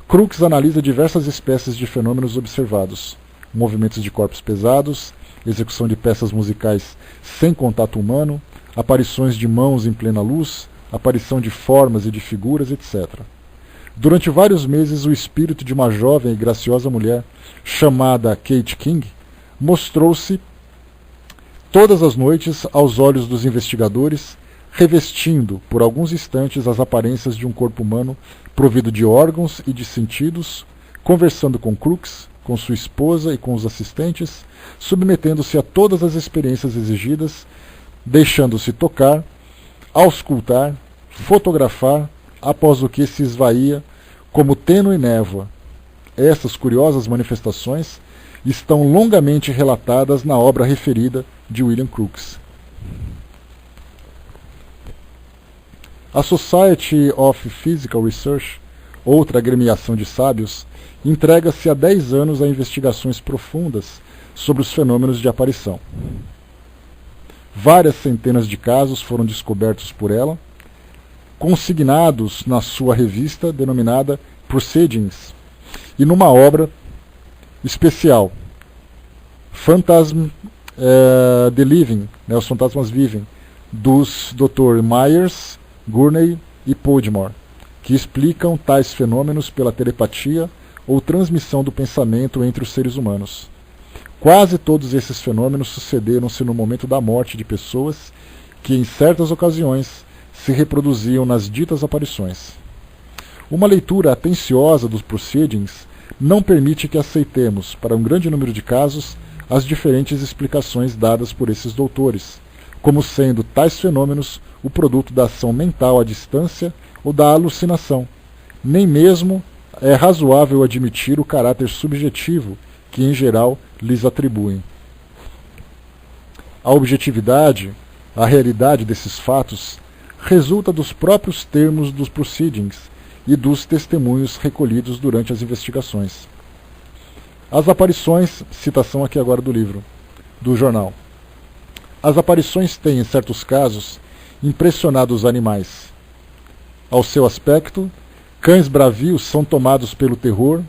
Speaker 1: Crookes analisa diversas espécies de fenômenos observados, movimentos de corpos pesados, execução de peças musicais sem contato humano, aparições de mãos em plena luz, aparição de formas e de figuras, etc. Durante vários meses, o espírito de uma jovem e graciosa mulher, chamada Kate King, mostrou-se todas as noites aos olhos dos investigadores, revestindo, por alguns instantes, as aparências de um corpo humano provido de órgãos e de sentidos, conversando com Crookes, com sua esposa e com os assistentes, submetendo-se a todas as experiências exigidas, deixando-se tocar, auscultar, fotografar, após o que se esvaía como tênue névoa. Essas curiosas manifestações estão longamente relatadas na obra referida de William Crookes. A Society of Physical Research, outra agremiação de sábios, entrega-se há 10 anos a investigações profundas sobre os fenômenos de aparição. Várias centenas de casos foram descobertos por ela, consignados na sua revista denominada Proceedings, e numa obra especial, Phantasm the Living, os fantasmas vivem, dos Dr. Myers, Gurney e Podmore, que explicam tais fenômenos pela telepatia ou transmissão do pensamento entre os seres humanos. Quase todos esses fenômenos sucederam-se no momento da morte de pessoas que, em certas ocasiões, se reproduziam nas ditas aparições. Uma leitura atenciosa dos Proceedings não permite que aceitemos, para um grande número de casos, as diferentes explicações dadas por esses doutores, como sendo tais fenômenos o produto da ação mental à distância ou da alucinação. Nem mesmo é razoável admitir o caráter subjetivo que, em geral, lhes atribuem. A objetividade, a realidade desses fatos, resulta dos próprios termos dos proceedings e dos testemunhos recolhidos durante as investigações. As aparições, citação aqui agora do livro, do jornal. As aparições têm, em certos casos, impressionado os animais. Ao seu aspecto, cães bravios são tomados pelo terror,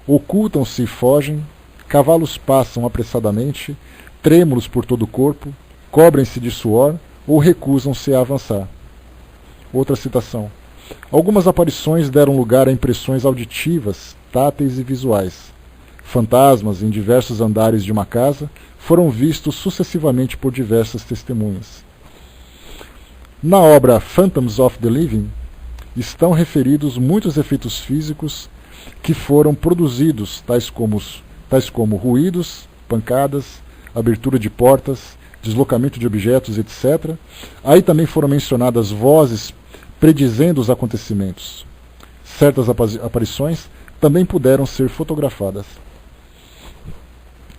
Speaker 1: ocultam-se e fogem, cavalos passam apressadamente, trêmulos por todo o corpo, cobrem-se de suor ou recusam-se a avançar. Outra citação. Algumas aparições deram lugar a impressões auditivas, táteis e visuais. Fantasmas em diversos andares de uma casa foram vistos sucessivamente por diversas testemunhas. Na obra Phantoms of the Living estão referidos muitos efeitos físicos que foram produzidos, tais como ruídos, pancadas, abertura de portas, deslocamento de objetos, etc. Aí também foram mencionadas vozes predizendo os acontecimentos. Certas aparições também puderam ser fotografadas.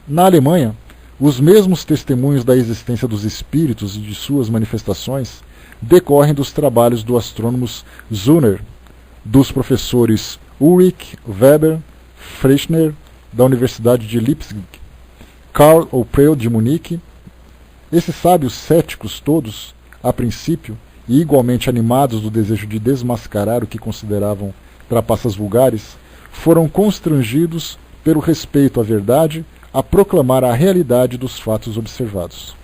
Speaker 1: Na Alemanha, os mesmos testemunhos da existência dos espíritos e de suas manifestações decorrem dos trabalhos do astrônomo Zunner, dos professores Ulrich Weber Fechner, da Universidade de Leipzig, Karl Oppel, de Munique. Esses sábios céticos todos, a princípio, e igualmente animados do desejo de desmascarar o que consideravam trapaças vulgares, foram constrangidos pelo respeito à verdade a proclamar a realidade dos fatos observados.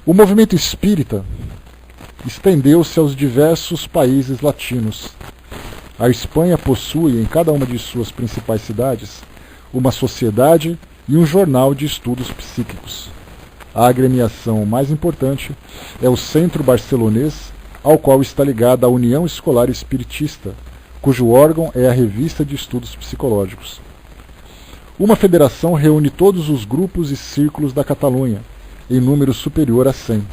Speaker 1: O movimento espírita estendeu-se aos diversos países latinos. A Espanha possui, em cada uma de suas principais cidades, uma sociedade e um jornal de estudos psíquicos. A agremiação mais importante é o Centro Barcelonês, ao qual está ligada a União Escolar Espiritista, cujo órgão é a Revista de Estudos Psicológicos. Uma federação reúne todos os grupos e círculos da Catalunha, em número superior a 100.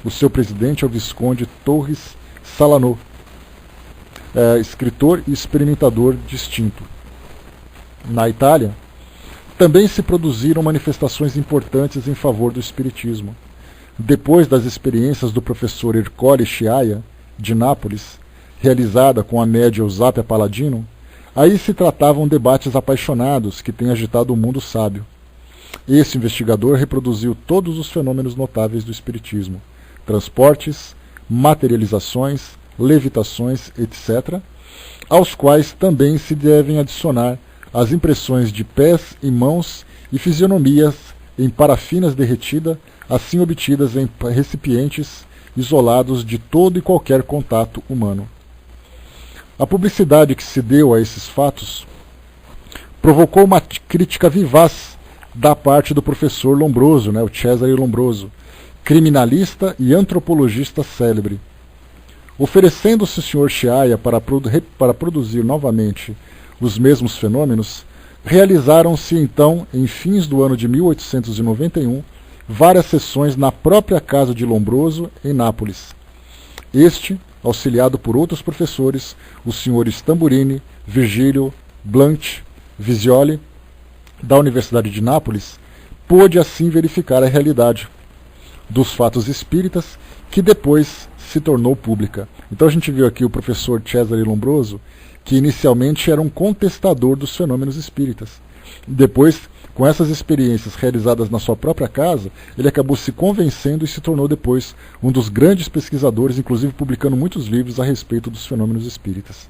Speaker 1: O seu presidente é o Visconde Torres Salanó, escritor e experimentador distinto. Na Itália, também se produziram manifestações importantes em favor do espiritismo. Depois das experiências do professor Ercole Sciaia, de Nápoles, realizada com a média Eusapia Palladino, aí se tratavam debates apaixonados que têm agitado o mundo sábio. Esse investigador reproduziu todos os fenômenos notáveis do espiritismo: transportes, materializações, levitações, etc., aos quais também se devem adicionar as impressões de pés e mãos e fisionomias em parafinas derretida, assim obtidas em recipientes isolados de todo e qualquer contato humano. A publicidade que se deu a esses fatos provocou uma crítica vivaz da parte do professor Lombroso, o Cesare Lombroso, criminalista e antropologista célebre. Oferecendo-se o Sr. Sciaia para produzir novamente os mesmos fenômenos, realizaram-se então, em fins do ano de 1891, várias sessões na própria casa de Lombroso, em Nápoles. Este, auxiliado por outros professores, os senhores Tamburini, Virgílio, Blanch, Visioli, da Universidade de Nápoles, pôde assim verificar a realidade dos fatos espíritas, que depois se tornou pública. Então a gente viu aqui o professor Cesare Lombroso, que inicialmente era um contestador dos fenômenos espíritas. Depois, com essas experiências realizadas na sua própria casa, ele acabou se convencendo e se tornou depois um dos grandes pesquisadores, inclusive publicando muitos livros a respeito dos fenômenos espíritas.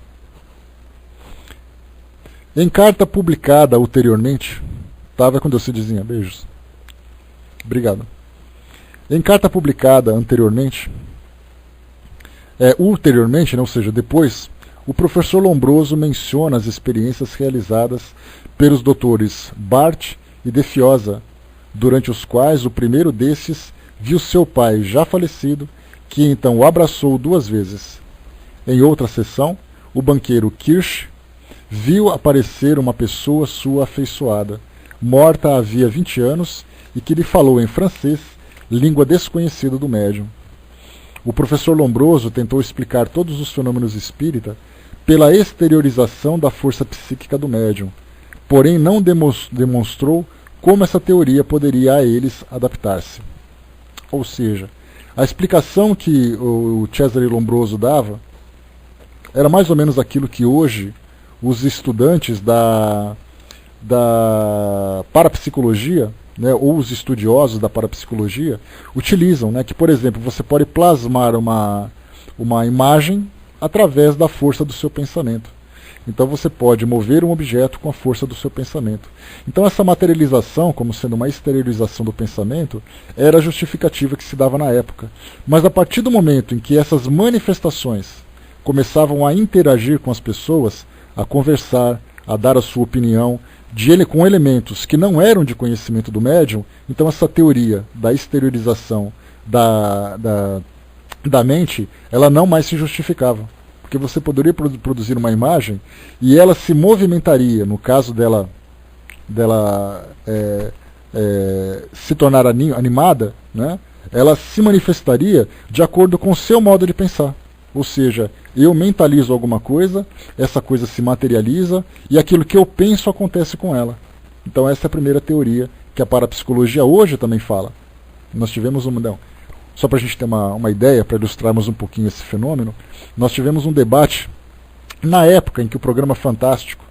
Speaker 1: Em carta publicada ulteriormente, vai com Deus, Cidizinha, beijos. Obrigado. Em carta publicada ulteriormente, ou seja, depois, o professor Lombroso menciona as experiências realizadas pelos doutores Bart e De Fiosa, durante os quais o primeiro destes viu seu pai já falecido, que então o abraçou 2 vezes. Em outra sessão, o banqueiro Kirsch viu aparecer uma pessoa sua afeiçoada, morta havia 20 anos, e que lhe falou em francês, língua desconhecida do médium. O professor Lombroso tentou explicar todos os fenômenos espírita pela exteriorização da força psíquica do médium, porém não demonstrou como essa teoria poderia a eles adaptar-se. Ou seja, a explicação que o Cesare Lombroso dava era mais ou menos aquilo que hoje os estudantes da parapsicologia, ou os estudiosos da parapsicologia, utilizam, que, por exemplo, você pode plasmar uma imagem através da força do seu pensamento. Então você pode mover um objeto com a força do seu pensamento. Então essa materialização, como sendo uma exteriorização do pensamento, era a justificativa que se dava na época. Mas a partir do momento em que essas manifestações começavam a interagir com as pessoas, a conversar, a dar a sua opinião, com elementos que não eram de conhecimento do médium, então essa teoria da exteriorização da mente, ela não mais se justificava. Porque você poderia produzir uma imagem e ela se movimentaria, no caso dela se tornar animada, ela se manifestaria de acordo com o seu modo de pensar. Ou seja, eu mentalizo alguma coisa, essa coisa se materializa e aquilo que eu penso acontece com ela. Então essa é a primeira teoria que a parapsicologia hoje também fala. Nós tivemos só para a gente ter uma ideia, para ilustrarmos um pouquinho esse fenômeno, nós tivemos um debate na época em que o programa Fantástico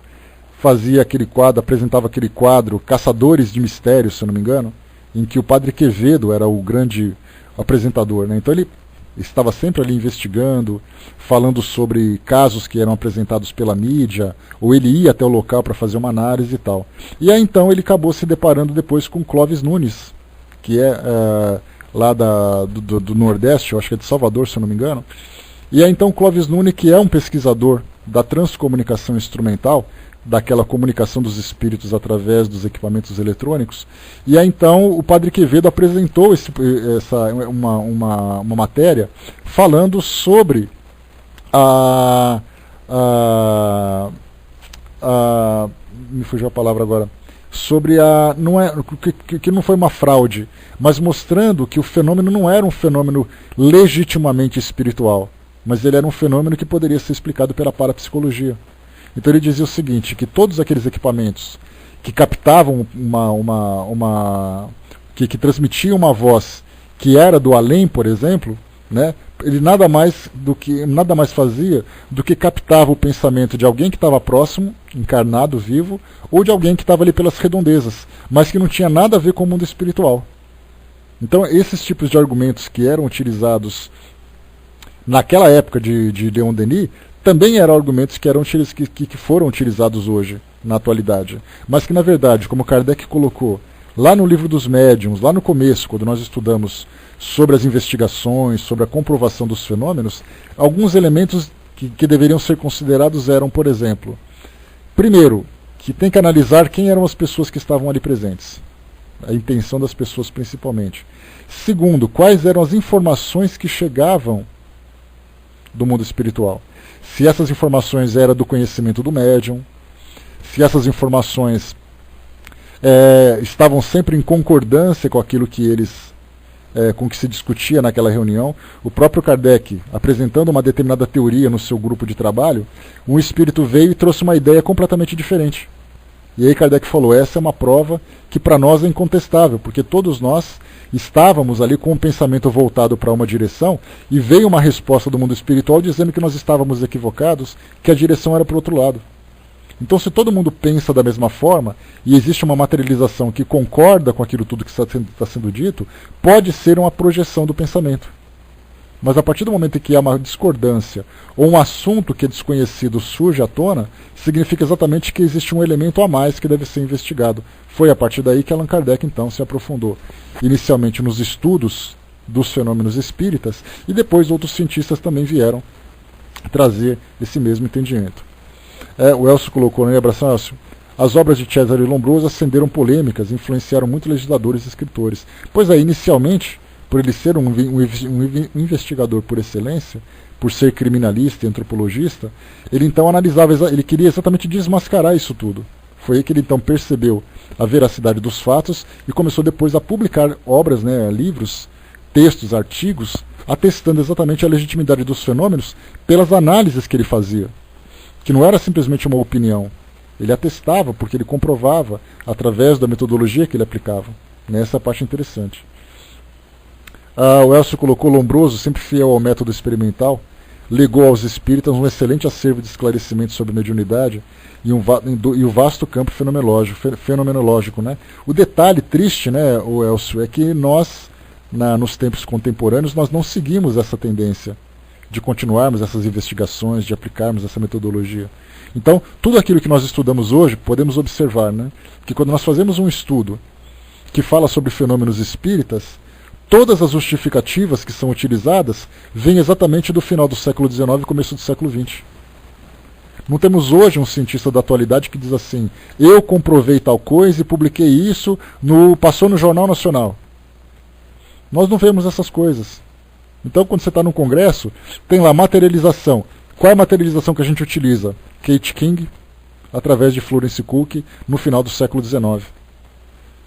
Speaker 1: apresentava aquele quadro Caçadores de Mistérios, se eu não me engano, em que o Padre Quevedo era o grande apresentador. Então ele estava sempre ali investigando, falando sobre casos que eram apresentados pela mídia, ou ele ia até o local para fazer uma análise e tal. E aí então ele acabou se deparando depois com Clóvis Nunes, que é lá do Nordeste, eu acho que é de Salvador, se eu não me engano. E aí então Clóvis Nunes, que é um pesquisador da transcomunicação instrumental, daquela comunicação dos espíritos através dos equipamentos eletrônicos, e aí então o Padre Quevedo apresentou uma matéria falando sobre me fugiu a palavra agora, sobre a não é que não foi uma fraude, mas mostrando que o fenômeno não era um fenômeno legitimamente espiritual, mas ele era um fenômeno que poderia ser explicado pela parapsicologia. Então ele dizia o seguinte, que todos aqueles equipamentos que captavam que transmitiam uma voz que era do além, por exemplo, né, ele nada mais fazia do que captava o pensamento de alguém que estava próximo, encarnado, vivo, ou de alguém que estava ali pelas redondezas, mas que não tinha nada a ver com o mundo espiritual. Então esses tipos de argumentos que eram utilizados naquela época de Leon Denis também eram argumentos que foram utilizados hoje, na atualidade, mas que na verdade, como Kardec colocou lá no livro dos médiuns, lá no começo, quando nós estudamos sobre as investigações, sobre a comprovação dos fenômenos, alguns elementos que deveriam ser considerados eram, por exemplo, primeiro, que tem que analisar quem eram as pessoas que estavam ali presentes, a intenção das pessoas principalmente. Segundo, quais eram as informações que chegavam do mundo espiritual. Se essas informações eram do conhecimento do médium, se essas informações estavam sempre em concordância com aquilo que com que se discutia naquela reunião. O próprio Kardec, apresentando uma determinada teoria no seu grupo de trabalho, um espírito veio e trouxe uma ideia completamente diferente. E aí Kardec falou, essa é uma prova que para nós é incontestável, porque todos nós estávamos ali com um pensamento voltado para uma direção, e veio uma resposta do mundo espiritual dizendo que nós estávamos equivocados, que a direção era para o outro lado. Então, se todo mundo pensa da mesma forma, e existe uma materialização que concorda com aquilo tudo que está sendo dito, pode ser uma projeção do pensamento. Mas a partir do momento em que há uma discordância, ou um assunto que é desconhecido surge à tona, significa exatamente que existe um elemento a mais que deve ser investigado. Foi a partir daí que Allan Kardec, então, se aprofundou, inicialmente nos estudos dos fenômenos espíritas, e depois outros cientistas também vieram trazer esse mesmo entendimento. O Elcio colocou, né, abração, Elcio. As obras de Cesare Lombroso acenderam polêmicas, influenciaram muito legisladores e escritores. Pois aí, inicialmente, por ele ser um investigador por excelência, por ser criminalista e antropologista, ele então ele queria exatamente desmascarar isso tudo. Foi aí que ele então percebeu a veracidade dos fatos e começou depois a publicar obras, né, livros, textos, artigos, atestando exatamente a legitimidade dos fenômenos pelas análises que ele fazia. Que não era simplesmente uma opinião. Ele atestava, porque ele comprovava através da metodologia que ele aplicava. Essa parte interessante. O Elcio colocou, Lombroso, sempre fiel ao método experimental, legou aos espíritas um excelente acervo de esclarecimentos sobre mediunidade e o vasto campo fenomenológico. Né? O detalhe triste, né, o Elcio, é que nós, nos tempos contemporâneos, nós não seguimos essa tendência de continuarmos essas investigações, de aplicarmos essa metodologia. Então, tudo aquilo que nós estudamos hoje, podemos observar, né, que quando nós fazemos um estudo que fala sobre fenômenos espíritas, todas as justificativas que são utilizadas vêm exatamente do final do século XIX e começo do século XX. Não temos hoje um cientista da atualidade que diz assim, eu comprovei tal coisa e publiquei isso, passou no Jornal Nacional. Nós não vemos essas coisas. Então, quando você está num congresso, tem lá materialização. Qual é a materialização que a gente utiliza? Kate King, através de Florence Cook, no final do século XIX.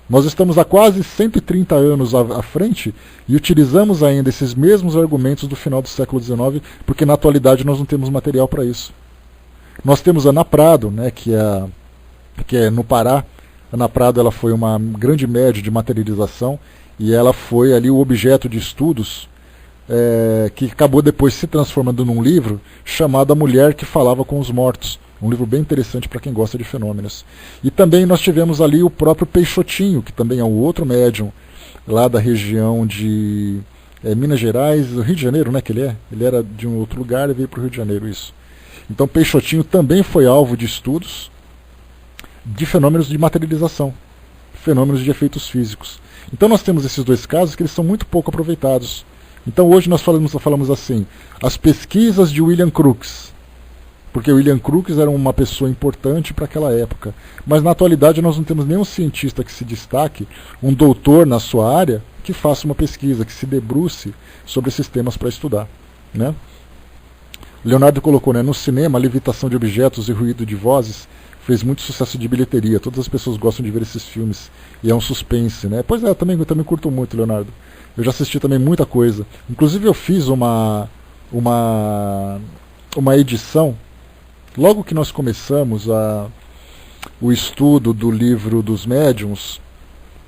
Speaker 1: Nós estamos há quase 130 anos à frente e utilizamos ainda esses mesmos argumentos do final do século XIX, porque na atualidade nós não temos material para isso. Nós temos a Ana Prado, né, que é no Pará. A Ana Prado ela foi uma grande médium de materialização e ela foi ali o objeto de estudos que acabou depois se transformando num livro chamado A Mulher que Falava com os Mortos. Um livro bem interessante para quem gosta de fenômenos. E também nós tivemos ali o próprio Peixotinho, que também é um outro médium, lá da região de Minas Gerais, Rio de Janeiro, né, que ele era de um outro lugar e veio para o Rio de Janeiro, isso. Então Peixotinho também foi alvo de estudos de fenômenos de materialização, fenômenos de efeitos físicos. Então nós temos esses dois casos que eles são muito pouco aproveitados. Então hoje nós falamos assim, as pesquisas de William Crookes, porque William Crookes era uma pessoa importante para aquela época. Mas na atualidade nós não temos nenhum cientista que se destaque, um doutor na sua área, que faça uma pesquisa, que se debruce sobre esses temas para estudar. Né? Leonardo colocou, né, no cinema, a levitação de objetos e ruído de vozes fez muito sucesso de bilheteria. Todas as pessoas gostam de ver esses filmes. E é um suspense, né? Pois é, eu também curto muito, Leonardo. Eu já assisti também muita coisa. Inclusive eu fiz uma edição, logo que nós começamos o estudo do livro dos médiuns.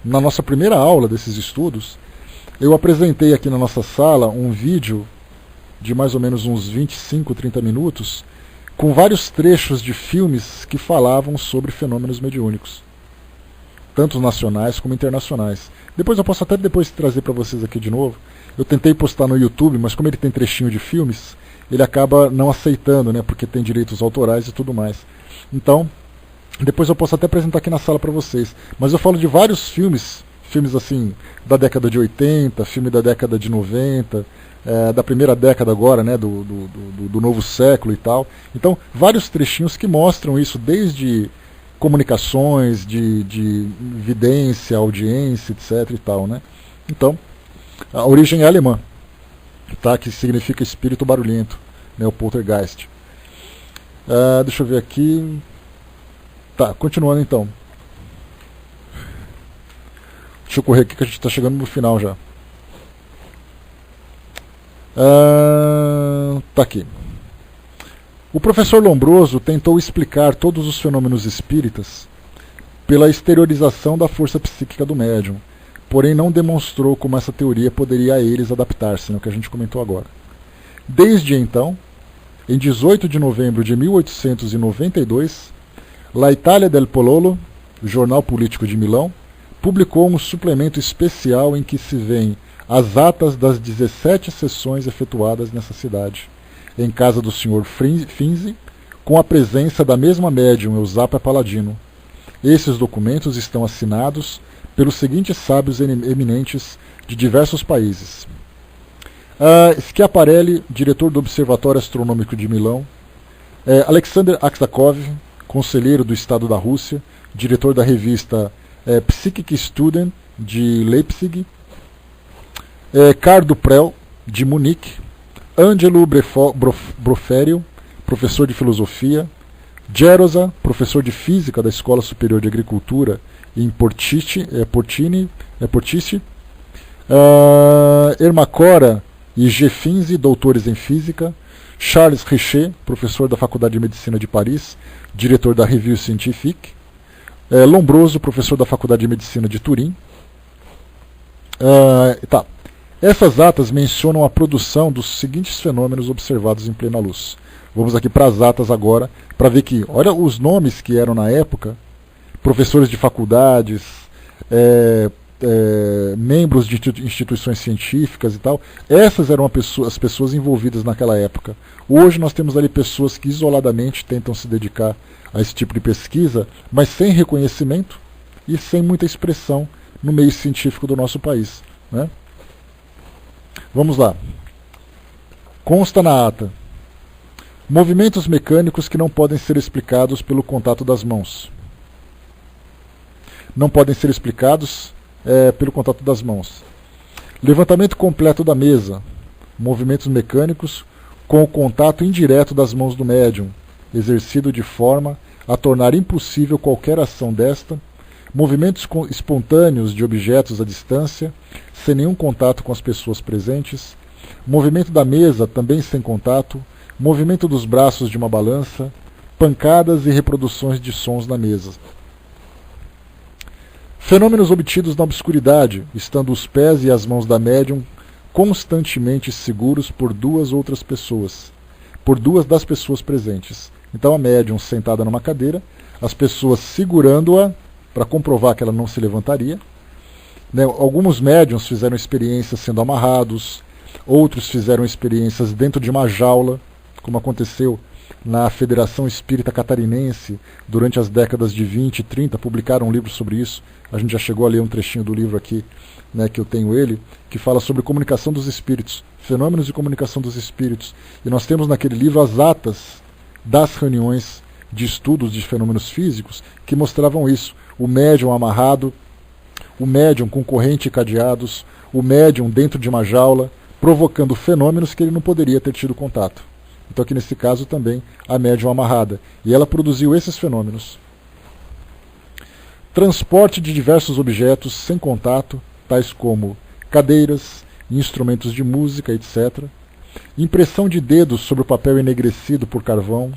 Speaker 1: Na nossa primeira aula desses estudos, eu apresentei aqui na nossa sala um vídeo de mais ou menos uns 25, 30 minutos, com vários trechos de filmes que falavam sobre fenômenos mediúnicos, tanto nacionais como internacionais. Depois eu posso até depois trazer para vocês aqui de novo. Eu tentei postar no YouTube, mas como ele tem trechinho de filmes, ele acaba não aceitando, né, porque tem direitos autorais e tudo mais. Então, depois eu posso até apresentar aqui na sala para vocês. Mas eu falo de vários filmes assim, da década de 80, filme da década de 90, da primeira década agora, né, do novo século e tal. Então, vários trechinhos que mostram isso, desde comunicações, de vidência, audiência, etc. e tal, né? Então, a origem é alemã, tá? Que significa espírito barulhento, né? O poltergeist. Deixa eu ver aqui. Tá, continuando então. Deixa eu correr aqui que a gente está chegando no final já. Tá aqui. O professor Lombroso tentou explicar todos os fenômenos espíritas pela exteriorização da força psíquica do médium, porém não demonstrou como essa teoria poderia a eles adaptar-se, no que a gente comentou agora. Desde então, em 18 de novembro de 1892, La Italia del Pololo, jornal político de Milão, publicou um suplemento especial em que se vêem as atas das 17 sessões efetuadas nessa cidade, em casa do Sr. Finzi, com a presença da mesma médium Eusápia Paladino. Esses documentos estão assinados pelos seguintes sábios eminentes de diversos países. Schiaparelli, diretor do Observatório Astronômico de Milão. Alexander Aksakov, conselheiro do Estado da Rússia, diretor da revista Psychic Student, de Leipzig. Cardo Prel, de Munique. Angelo Broferio, professor de filosofia. Gerosa, professor de física da Escola Superior de Agricultura em Portici. Ermacora e G. Finzi, doutores em física. Charles Richet, professor da Faculdade de Medicina de Paris, diretor da Revue Scientifique. Lombroso, professor da Faculdade de Medicina de Turim. Essas atas mencionam a produção dos seguintes fenômenos observados em plena luz. Vamos aqui para as atas agora, para ver que, olha os nomes que eram na época, professores de faculdades, membros de instituições científicas e tal. Essas eram as pessoas envolvidas naquela época. Hoje nós temos ali pessoas que isoladamente tentam se dedicar a esse tipo de pesquisa, mas sem reconhecimento e sem muita expressão no meio científico do nosso país, né? Vamos lá. Consta na ata: movimentos mecânicos que não podem ser explicados pelo contato das mãos. Não podem ser explicados pelo contato das mãos. Levantamento completo da mesa. Movimentos mecânicos com o contato indireto das mãos do médium, exercido de forma a tornar impossível qualquer ação desta. Movimentos espontâneos de objetos à distância, sem nenhum contato com as pessoas presentes. Movimento da mesa, também sem contato. Movimento dos braços de uma balança. Pancadas e reproduções de sons na mesa. Fenômenos obtidos na obscuridade, estando os pés e as mãos da médium constantemente seguros por duas outras pessoas, por duas das pessoas presentes. Então a médium sentada numa cadeira, as pessoas segurando-a para comprovar que ela não se levantaria. Alguns médiuns fizeram experiências sendo amarrados, outros fizeram experiências dentro de uma jaula, como aconteceu na Federação Espírita Catarinense durante as décadas de 20 e 30, publicaram um livro sobre isso. A gente já chegou a ler um trechinho do livro aqui, né, que eu tenho ele, que fala sobre comunicação dos espíritos, fenômenos de comunicação dos espíritos. E nós temos naquele livro as atas das reuniões de estudos de fenômenos físicos que mostravam isso. O médium amarrado, o médium com corrente e cadeados, o médium dentro de uma jaula, provocando fenômenos que ele não poderia ter tido contato. Então aqui nesse caso também a médium amarrada. E ela produziu esses fenômenos, transporte de diversos objetos sem contato, tais como cadeiras, instrumentos de música, etc. Impressão de dedos sobre o papel enegrecido por carvão,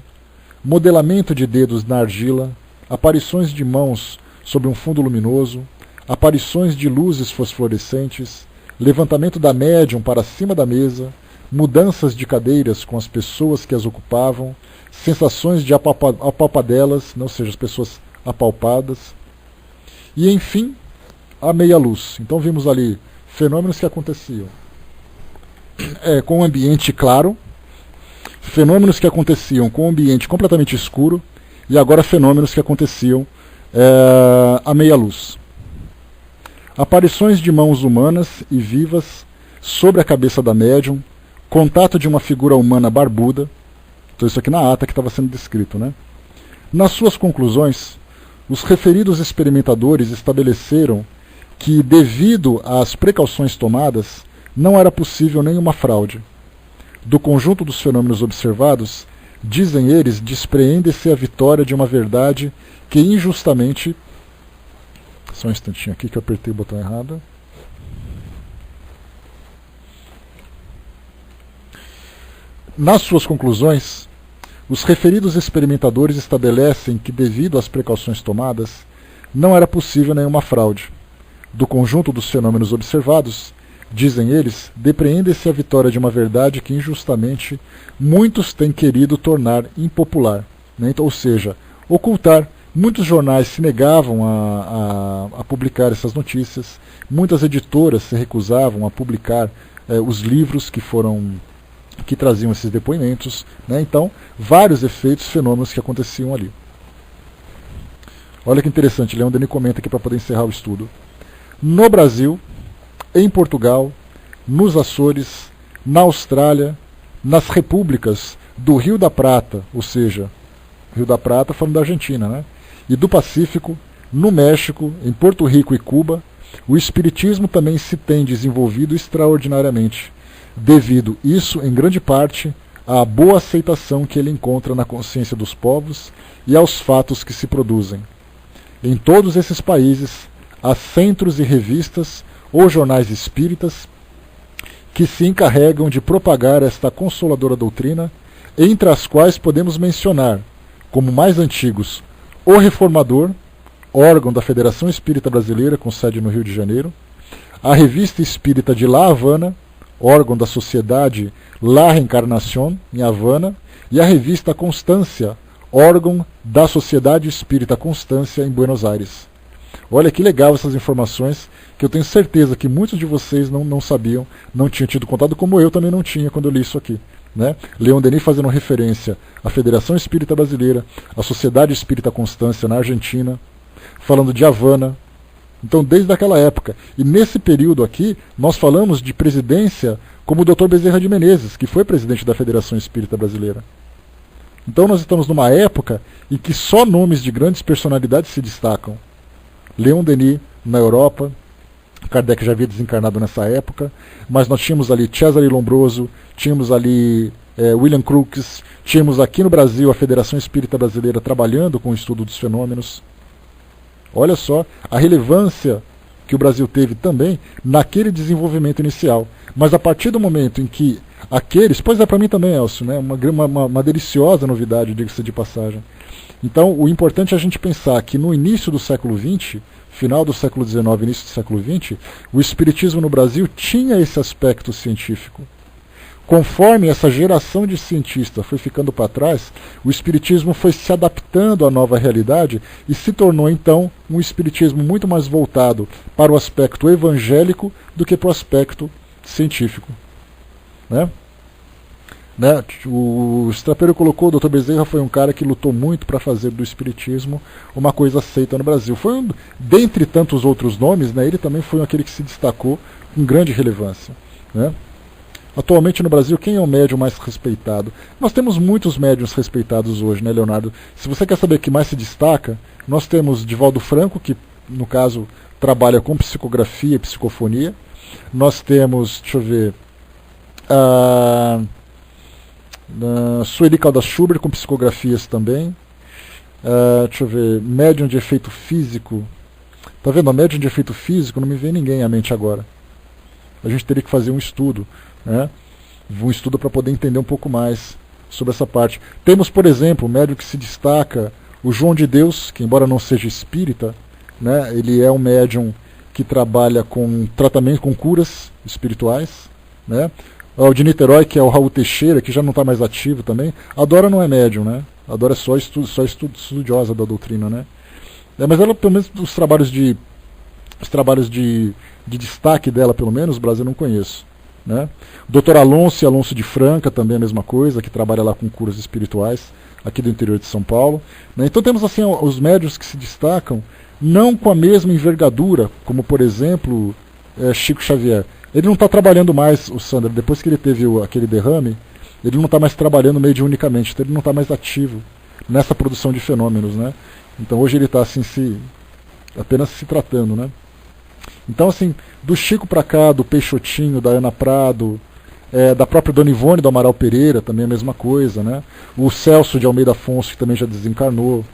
Speaker 1: modelamento de dedos na argila, aparições de mãos sobre um fundo luminoso, aparições de luzes fosforescentes, levantamento da médium para cima da mesa, mudanças de cadeiras com as pessoas que as ocupavam, sensações de apalpadelas, ou seja, as pessoas apalpadas, e enfim, a meia-luz. Então vimos ali fenômenos que aconteciam com um ambiente claro, fenômenos que aconteciam com um ambiente completamente escuro, e agora fenômenos que aconteciam à meia-luz. Aparições de mãos humanas e vivas sobre a cabeça da médium, contato de uma figura humana barbuda. Então isso aqui na ata que estava sendo descrito, né? Nas suas conclusões, os referidos experimentadores estabeleceram que, devido às precauções tomadas, não era possível nenhuma fraude. Do conjunto dos fenômenos observados, dizem eles, despreende-se a vitória de uma verdade que injustamente... Só um instantinho aqui que eu apertei o botão errado. Nas suas conclusões, os referidos experimentadores estabelecem que, devido às precauções tomadas, não era possível nenhuma fraude. Do conjunto dos fenômenos observados, dizem eles, depreende-se a vitória de uma verdade que injustamente muitos têm querido tornar impopular, né? Então, ou seja, ocultar. Muitos jornais se negavam a publicar essas notícias, muitas editoras se recusavam a publicar os livros que traziam esses depoimentos, né? Então, vários efeitos, fenômenos que aconteciam ali. Olha que interessante, Leon Denis comenta aqui para poder encerrar o estudo. No Brasil, em Portugal, nos Açores, na Austrália, nas repúblicas do Rio da Prata, ou seja, Rio da Prata falando da Argentina, né? E do Pacífico, no México, em Porto Rico e Cuba, o espiritismo também se tem desenvolvido extraordinariamente, devido, isso em grande parte, à boa aceitação que ele encontra na consciência dos povos e aos fatos que se produzem. Em todos esses países, há centros e revistas ou jornais espíritas que se encarregam de propagar esta consoladora doutrina, entre as quais podemos mencionar, como mais antigos, O Reformador, órgão da Federação Espírita Brasileira, com sede no Rio de Janeiro, a Revista Espírita de La Havana, órgão da Sociedade La Reencarnación, em Havana, e a Revista Constância, órgão da Sociedade Espírita Constância, em Buenos Aires. Olha que legal essas informações, que eu tenho certeza que muitos de vocês não sabiam, não tinham tido contato, como eu também não tinha quando eu li isso aqui. Né? Leon Denis fazendo referência à Federação Espírita Brasileira, à Sociedade Espírita Constância na Argentina, falando de Havana. Então, desde aquela época. E nesse período aqui, nós falamos de presidência como o Dr. Bezerra de Menezes, que foi presidente da Federação Espírita Brasileira. Então, nós estamos numa época em que só nomes de grandes personalidades se destacam. Leon Denis, na Europa, Kardec já havia desencarnado nessa época, mas nós tínhamos ali Cesare Lombroso, tínhamos ali William Crookes, tínhamos aqui no Brasil a Federação Espírita Brasileira trabalhando com o estudo dos fenômenos. Olha só a relevância que o Brasil teve também naquele desenvolvimento inicial. Mas a partir do momento em que aqueles... Pois é, para mim também, Elcio, né? uma deliciosa novidade, diga-se de passagem. Então, o importante é a gente pensar que no início do século XX, final do século XIX, início do século XX, o Espiritismo no Brasil tinha esse aspecto científico. Conforme essa geração de cientistas foi ficando para trás, o Espiritismo foi se adaptando à nova realidade e se tornou, então, um Espiritismo muito mais voltado para o aspecto evangélico do que para o aspecto científico. Né? O Strapeiro colocou, o Dr. Bezerra foi um cara que lutou muito para fazer do Espiritismo uma coisa aceita no Brasil. Foi dentre tantos outros nomes, né, ele também foi aquele que se destacou com grande relevância. Né? Atualmente no Brasil, quem é o médium mais respeitado? Nós temos muitos médiuns respeitados hoje, né, Leonardo? Se você quer saber quem mais se destaca, nós temos Divaldo Franco, que no caso trabalha com psicografia e psicofonia. Nós temos, deixa eu ver, Sueli Caldas Schubert com psicografias também. Deixa eu ver, médium de efeito físico. Tá vendo? A médium de efeito físico não me vem ninguém à mente agora. A gente teria que fazer um estudo, né? Um estudo para poder entender um pouco mais sobre essa parte. Temos, por exemplo, o médium que se destaca, o João de Deus, que embora não seja espírita, né, ele é um médium que trabalha com tratamento, com curas espirituais, né? O de Niterói, que é o Raul Teixeira, que já não está mais ativo também. A Dora não é médium, né? A Dora é só estudiosa da doutrina, né? Mas ela, pelo menos, os trabalhos de destaque dela, pelo menos, o Brasil não conheço, né? Dr. Alonso e Alonso de Franca, também a mesma coisa, que trabalha lá com curas espirituais, aqui do interior de São Paulo, né? Então temos assim os médiuns que se destacam, não com a mesma envergadura, como por exemplo Chico Xavier. Ele não está trabalhando mais, o Sandra, depois que ele teve aquele derrame, ele não está mais trabalhando mediunicamente, então ele não está mais ativo nessa produção de fenômenos, né? Então hoje ele está assim, apenas se tratando, né? Então assim, do Chico para cá, do Peixotinho, da Ana Prado, da própria Dona Ivone do Amaral Pereira, também a mesma coisa, né? O Celso de Almeida Afonso, que também já desencarnou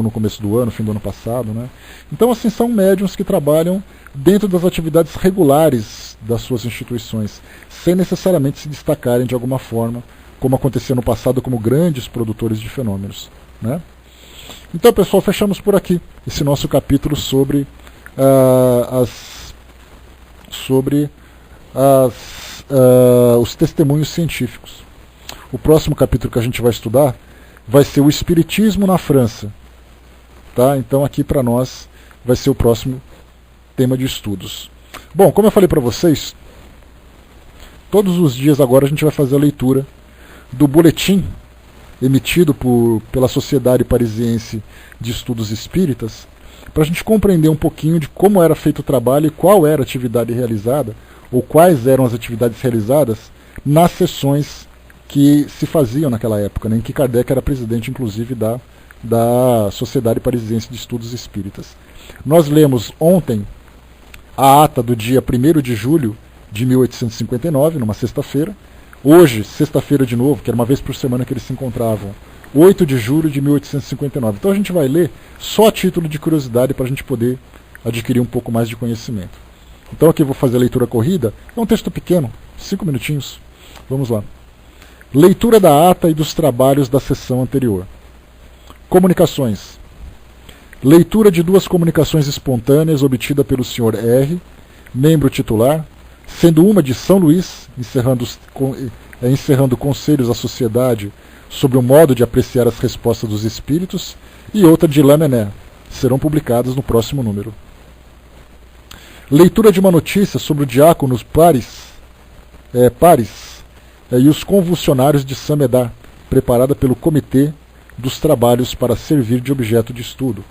Speaker 1: no começo do ano, fim do ano passado, né? Então assim, são médiuns que trabalham dentro das atividades regulares das suas instituições, sem necessariamente se destacarem de alguma forma, como acontecia no passado, como grandes produtores de fenômenos, né? Então, pessoal, fechamos por aqui esse nosso capítulo sobre os testemunhos científicos. O próximo capítulo que a gente vai estudar vai ser o Espiritismo na França. Tá? Então aqui para nós vai ser o próximo tema de estudos. Bom, como eu falei para vocês, todos os dias agora a gente vai fazer a leitura do boletim emitido pela Sociedade Parisiense de Estudos Espíritas, para a gente compreender um pouquinho de como era feito o trabalho e qual era a atividade realizada, ou quais eram as atividades realizadas nas sessões que se faziam naquela época, né, em que Kardec era presidente, inclusive, da Sociedade Parisiense de Estudos Espíritas. Nós lemos ontem a ata do dia 1º de julho de 1859, numa sexta-feira. Hoje, sexta-feira de novo, que era uma vez por semana que eles se encontravam, 8 de julho de 1859. Então a gente vai ler só a título de curiosidade para a gente poder adquirir um pouco mais de conhecimento. Então aqui eu vou fazer a leitura corrida. É um texto pequeno, 5 minutinhos. Vamos lá. Leitura da ata e dos trabalhos da sessão anterior. Comunicações. Leitura de 2 comunicações espontâneas obtida pelo Sr. R., membro titular, sendo uma de São Luís, encerrando conselhos à sociedade sobre o modo de apreciar as respostas dos espíritos, e outra de Lamennais. Serão publicadas no próximo número. Leitura de uma notícia sobre o diácono Paris e os convulsionários de Saint-Médard, preparada pelo Comitê dos Trabalhos para servir de objeto de estudo.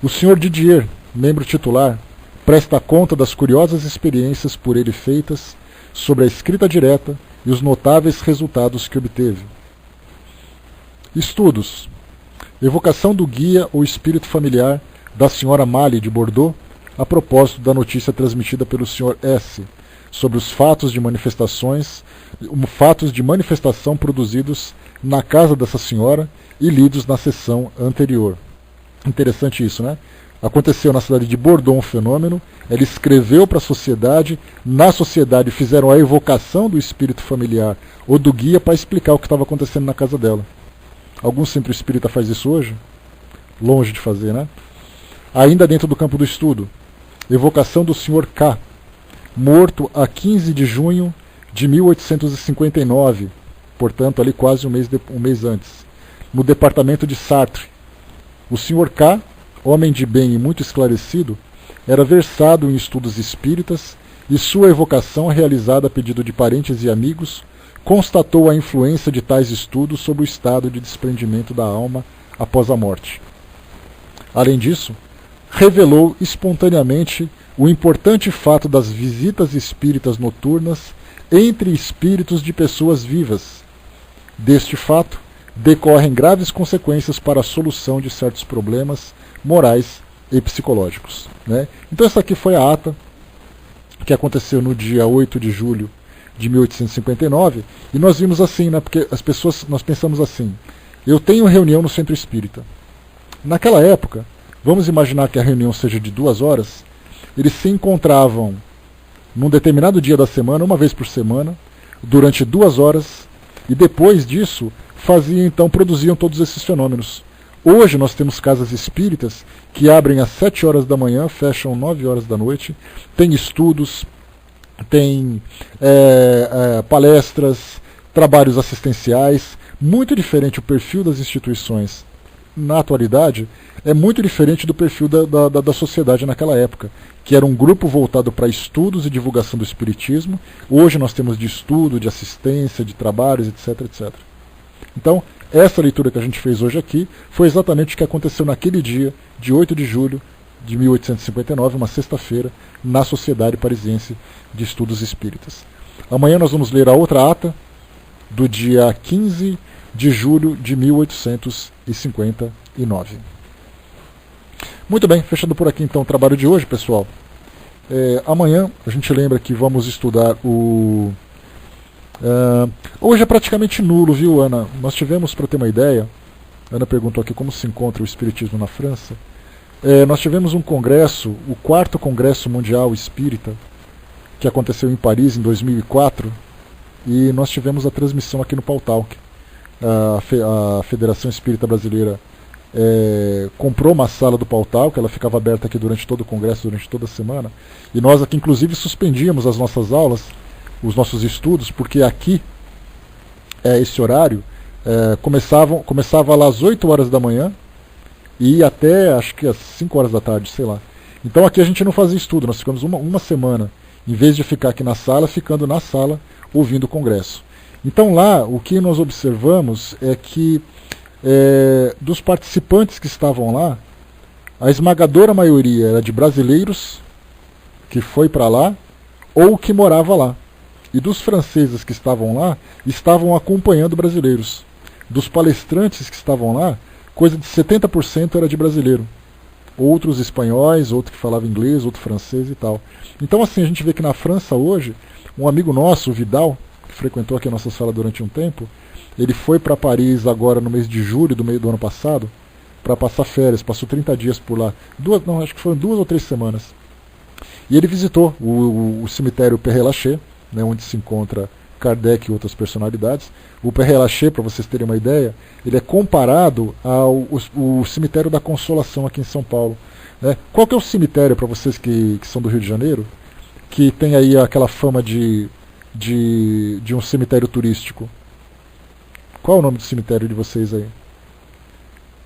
Speaker 1: O Sr. Didier, membro titular, presta conta das curiosas experiências por ele feitas sobre a escrita direta e os notáveis resultados que obteve. Estudos. Evocação do guia ou espírito familiar da Sra. Mali de Bordeaux, a propósito da notícia transmitida pelo Sr. S. sobre os fatos de manifestação produzidos na casa dessa senhora e lidos na sessão anterior. Interessante isso, né? Aconteceu na cidade de Bordeaux um fenômeno, ela escreveu para a sociedade, na sociedade fizeram a evocação do espírito familiar ou do guia para explicar o que estava acontecendo na casa dela. Algum centro espírita faz isso hoje? Longe de fazer, né? Ainda dentro do campo do estudo, evocação do Sr. K., morto a 15 de junho de 1859, portanto ali quase um mês antes, no departamento de Sartre. O Sr. K., homem de bem e muito esclarecido, era versado em estudos espíritas e sua evocação, realizada a pedido de parentes e amigos, constatou a influência de tais estudos sobre o estado de desprendimento da alma após a morte. Além disso, revelou espontaneamente o importante fato das visitas espíritas noturnas entre espíritos de pessoas vivas. Deste fato, decorrem graves consequências para a solução de certos problemas morais e psicológicos, né? Então essa aqui foi a ata que aconteceu no dia 8 de julho de 1859, e nós vimos assim, né, porque nós pensamos assim, eu tenho reunião no centro espírita. Naquela época, vamos imaginar que a reunião seja de 2 horas, eles se encontravam num determinado dia da semana, uma vez por semana, durante 2 horas, e depois disso produziam todos esses fenômenos. Hoje nós temos casas espíritas que abrem às 7 horas da manhã, fecham 9 horas da noite, tem estudos, tem palestras, trabalhos assistenciais, muito diferente o perfil das instituições na atualidade, é muito diferente do perfil da sociedade naquela época, que era um grupo voltado para estudos e divulgação do espiritismo. Hoje nós temos de estudo, de assistência, de trabalhos, etc, etc. Então, essa leitura que a gente fez hoje aqui foi exatamente o que aconteceu naquele dia, de 8 de julho de 1859, uma sexta-feira, na Sociedade Parisiense de Estudos Espíritas. Amanhã nós vamos ler a outra ata, do dia 15 de julho de 1859. Muito bem, fechando por aqui então o trabalho de hoje, pessoal. Amanhã a gente lembra que vamos estudar o... hoje é praticamente nulo, viu, Ana? Nós tivemos, para ter uma ideia, Ana perguntou aqui como se encontra o Espiritismo na França. Nós tivemos um congresso, o 4º Congresso Mundial Espírita, que aconteceu em Paris em 2004, e nós tivemos a transmissão aqui no Pautalk. A Federação Espírita Brasileira comprou uma sala do Pautalk, ela ficava aberta aqui durante todo o congresso, durante toda a semana, e nós aqui inclusive suspendíamos as nossas aulas, os nossos estudos, porque aqui, esse horário, começava lá às 8 horas da manhã e ia até, acho que às 5 horas da tarde, sei lá. Então aqui a gente não fazia estudo, nós ficamos uma semana, em vez de ficar aqui na sala, ficando na sala, ouvindo o congresso. Então lá, o que nós observamos é que dos participantes que estavam lá, a esmagadora maioria era de brasileiros que foi para lá ou que morava lá. E dos franceses que estavam lá, estavam acompanhando brasileiros. Dos palestrantes que estavam lá, coisa de 70% era de brasileiro. Outros espanhóis, outro que falava inglês, outro francês e tal. Então assim, a gente vê que na França hoje, um amigo nosso, o Vidal, que frequentou aqui a nossa sala durante um tempo, ele foi para Paris agora no mês de julho do ano passado, para passar férias, passou 30 dias por lá. Acho que foram 2 ou 3 semanas. E ele visitou o cemitério Père Lachaise, né, onde se encontra Kardec e outras personalidades. O Père Lachaise, para vocês terem uma ideia, ele é comparado ao cemitério da Consolação aqui em São Paulo. Né? Qual que é o cemitério, para vocês que são do Rio de Janeiro, que tem aí aquela fama de um cemitério turístico? Qual é o nome do cemitério de vocês aí?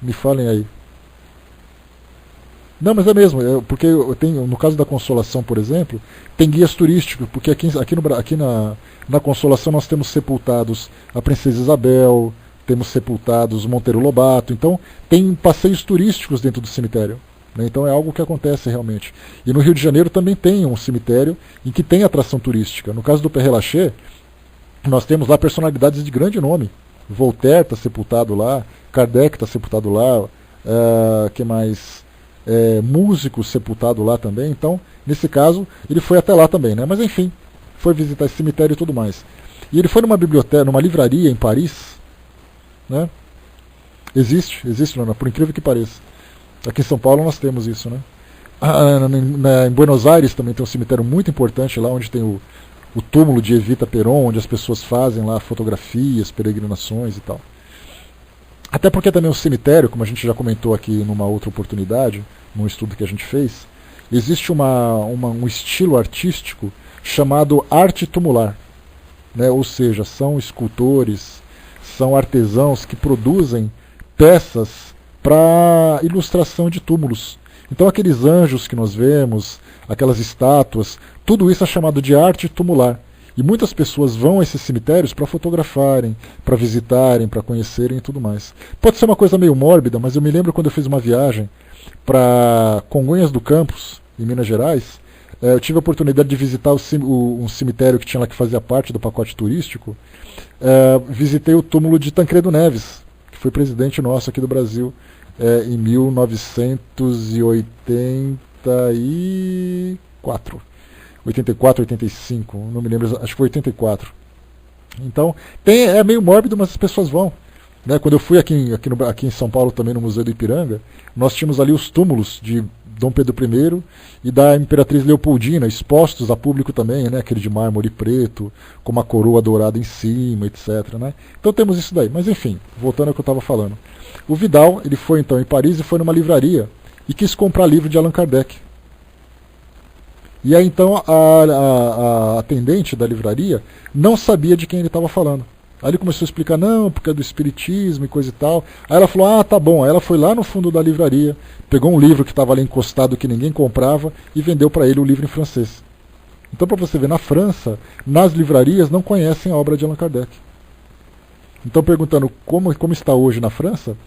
Speaker 1: Me falem aí. Não, mas é mesmo, porque no caso da Consolação, por exemplo, tem guias turísticos, porque aqui na Consolação nós temos sepultados a Princesa Isabel, temos sepultados Monteiro Lobato, então tem passeios turísticos dentro do cemitério. Né? Então é algo que acontece realmente. E no Rio de Janeiro também tem um cemitério em que tem atração turística. No caso do Père Lachaise, nós temos lá personalidades de grande nome. Voltaire está sepultado lá, Kardec está sepultado lá, que mais? Músico sepultado lá também. Então, nesse caso, ele foi até lá também, né? Mas enfim, foi visitar esse cemitério e tudo mais. E ele foi numa biblioteca, numa livraria em Paris, né? Existe, por incrível que pareça. Aqui em São Paulo nós temos isso, né? Em Buenos Aires também tem um cemitério muito importante lá, onde tem o túmulo de Evita Peron, onde as pessoas fazem lá fotografias, peregrinações e tal. Até porque também o cemitério, como a gente já comentou aqui numa outra oportunidade, num estudo que a gente fez, existe um estilo artístico chamado arte tumular. Né? Ou seja, são escultores, são artesãos que produzem peças para ilustração de túmulos. Então aqueles anjos que nós vemos, aquelas estátuas, tudo isso é chamado de arte tumular. E muitas pessoas vão a esses cemitérios para fotografarem, para visitarem, para conhecerem e tudo mais. Pode ser uma coisa meio mórbida, mas eu me lembro quando eu fiz uma viagem para Congonhas do Campos, em Minas Gerais, eu tive a oportunidade de visitar um cemitério que tinha lá que fazia parte do pacote turístico. Visitei o túmulo de Tancredo Neves, que foi presidente nosso aqui do Brasil em 1984. 84, 85, não me lembro, acho que foi 84. Então, é meio mórbido, mas as pessoas vão. Né? Quando eu fui aqui em São Paulo, também no Museu do Ipiranga, nós tínhamos ali os túmulos de Dom Pedro I e da Imperatriz Leopoldina, expostos a público também, né? Aquele de mármore preto, com uma coroa dourada em cima, etc. Né? Então temos isso daí. Mas enfim, voltando ao que eu estava falando. O Vidal, ele foi então em Paris e foi numa livraria e quis comprar livro de Allan Kardec. E aí então a atendente da livraria não sabia de quem ele estava falando. Aí ele começou a explicar, não, porque é do espiritismo e coisa e tal. Aí ela falou, ah, tá bom. Aí ela foi lá no fundo da livraria, pegou um livro que estava ali encostado que ninguém comprava e vendeu para ele o livro em francês. Então, para você ver, na França, nas livrarias não conhecem a obra de Allan Kardec. Então, perguntando como está hoje na França,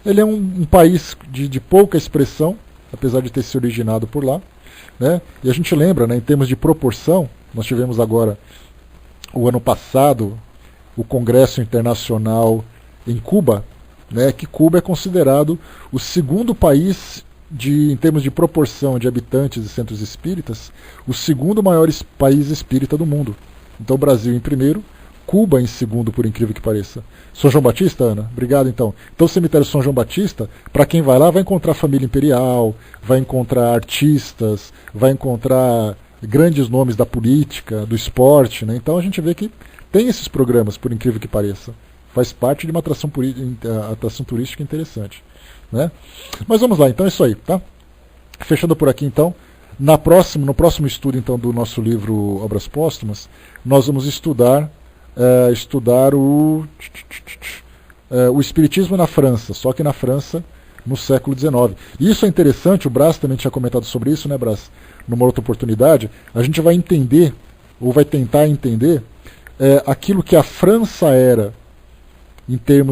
Speaker 1: ele é um país de pouca expressão, apesar de ter se originado por lá. Né? E a gente lembra, né, em termos de proporção, nós tivemos agora, o ano passado, o Congresso Internacional em Cuba, né, que Cuba é considerado o segundo país, em termos de proporção de habitantes e centros espíritas, o segundo maior país espírita do mundo. Então o Brasil em primeiro, Cuba em segundo, por incrível que pareça. São João Batista, Ana? Obrigado, então. Então o cemitério São João Batista, para quem vai lá, vai encontrar família imperial, vai encontrar artistas, vai encontrar grandes nomes da política, do esporte. Né? Então a gente vê que tem esses programas, por incrível que pareça. Faz parte de uma atração turística interessante. Né? Mas vamos lá, então é isso aí. Tá? Fechando por aqui, então. No próximo estudo então, do nosso livro Obras Póstumas, nós vamos estudar o Espiritismo na França, só que na França no século XIX. E isso é interessante, o Brás também tinha comentado sobre isso, né, Brás? Numa outra oportunidade, a gente vai entender, ou vai tentar entender, aquilo que a França era em termos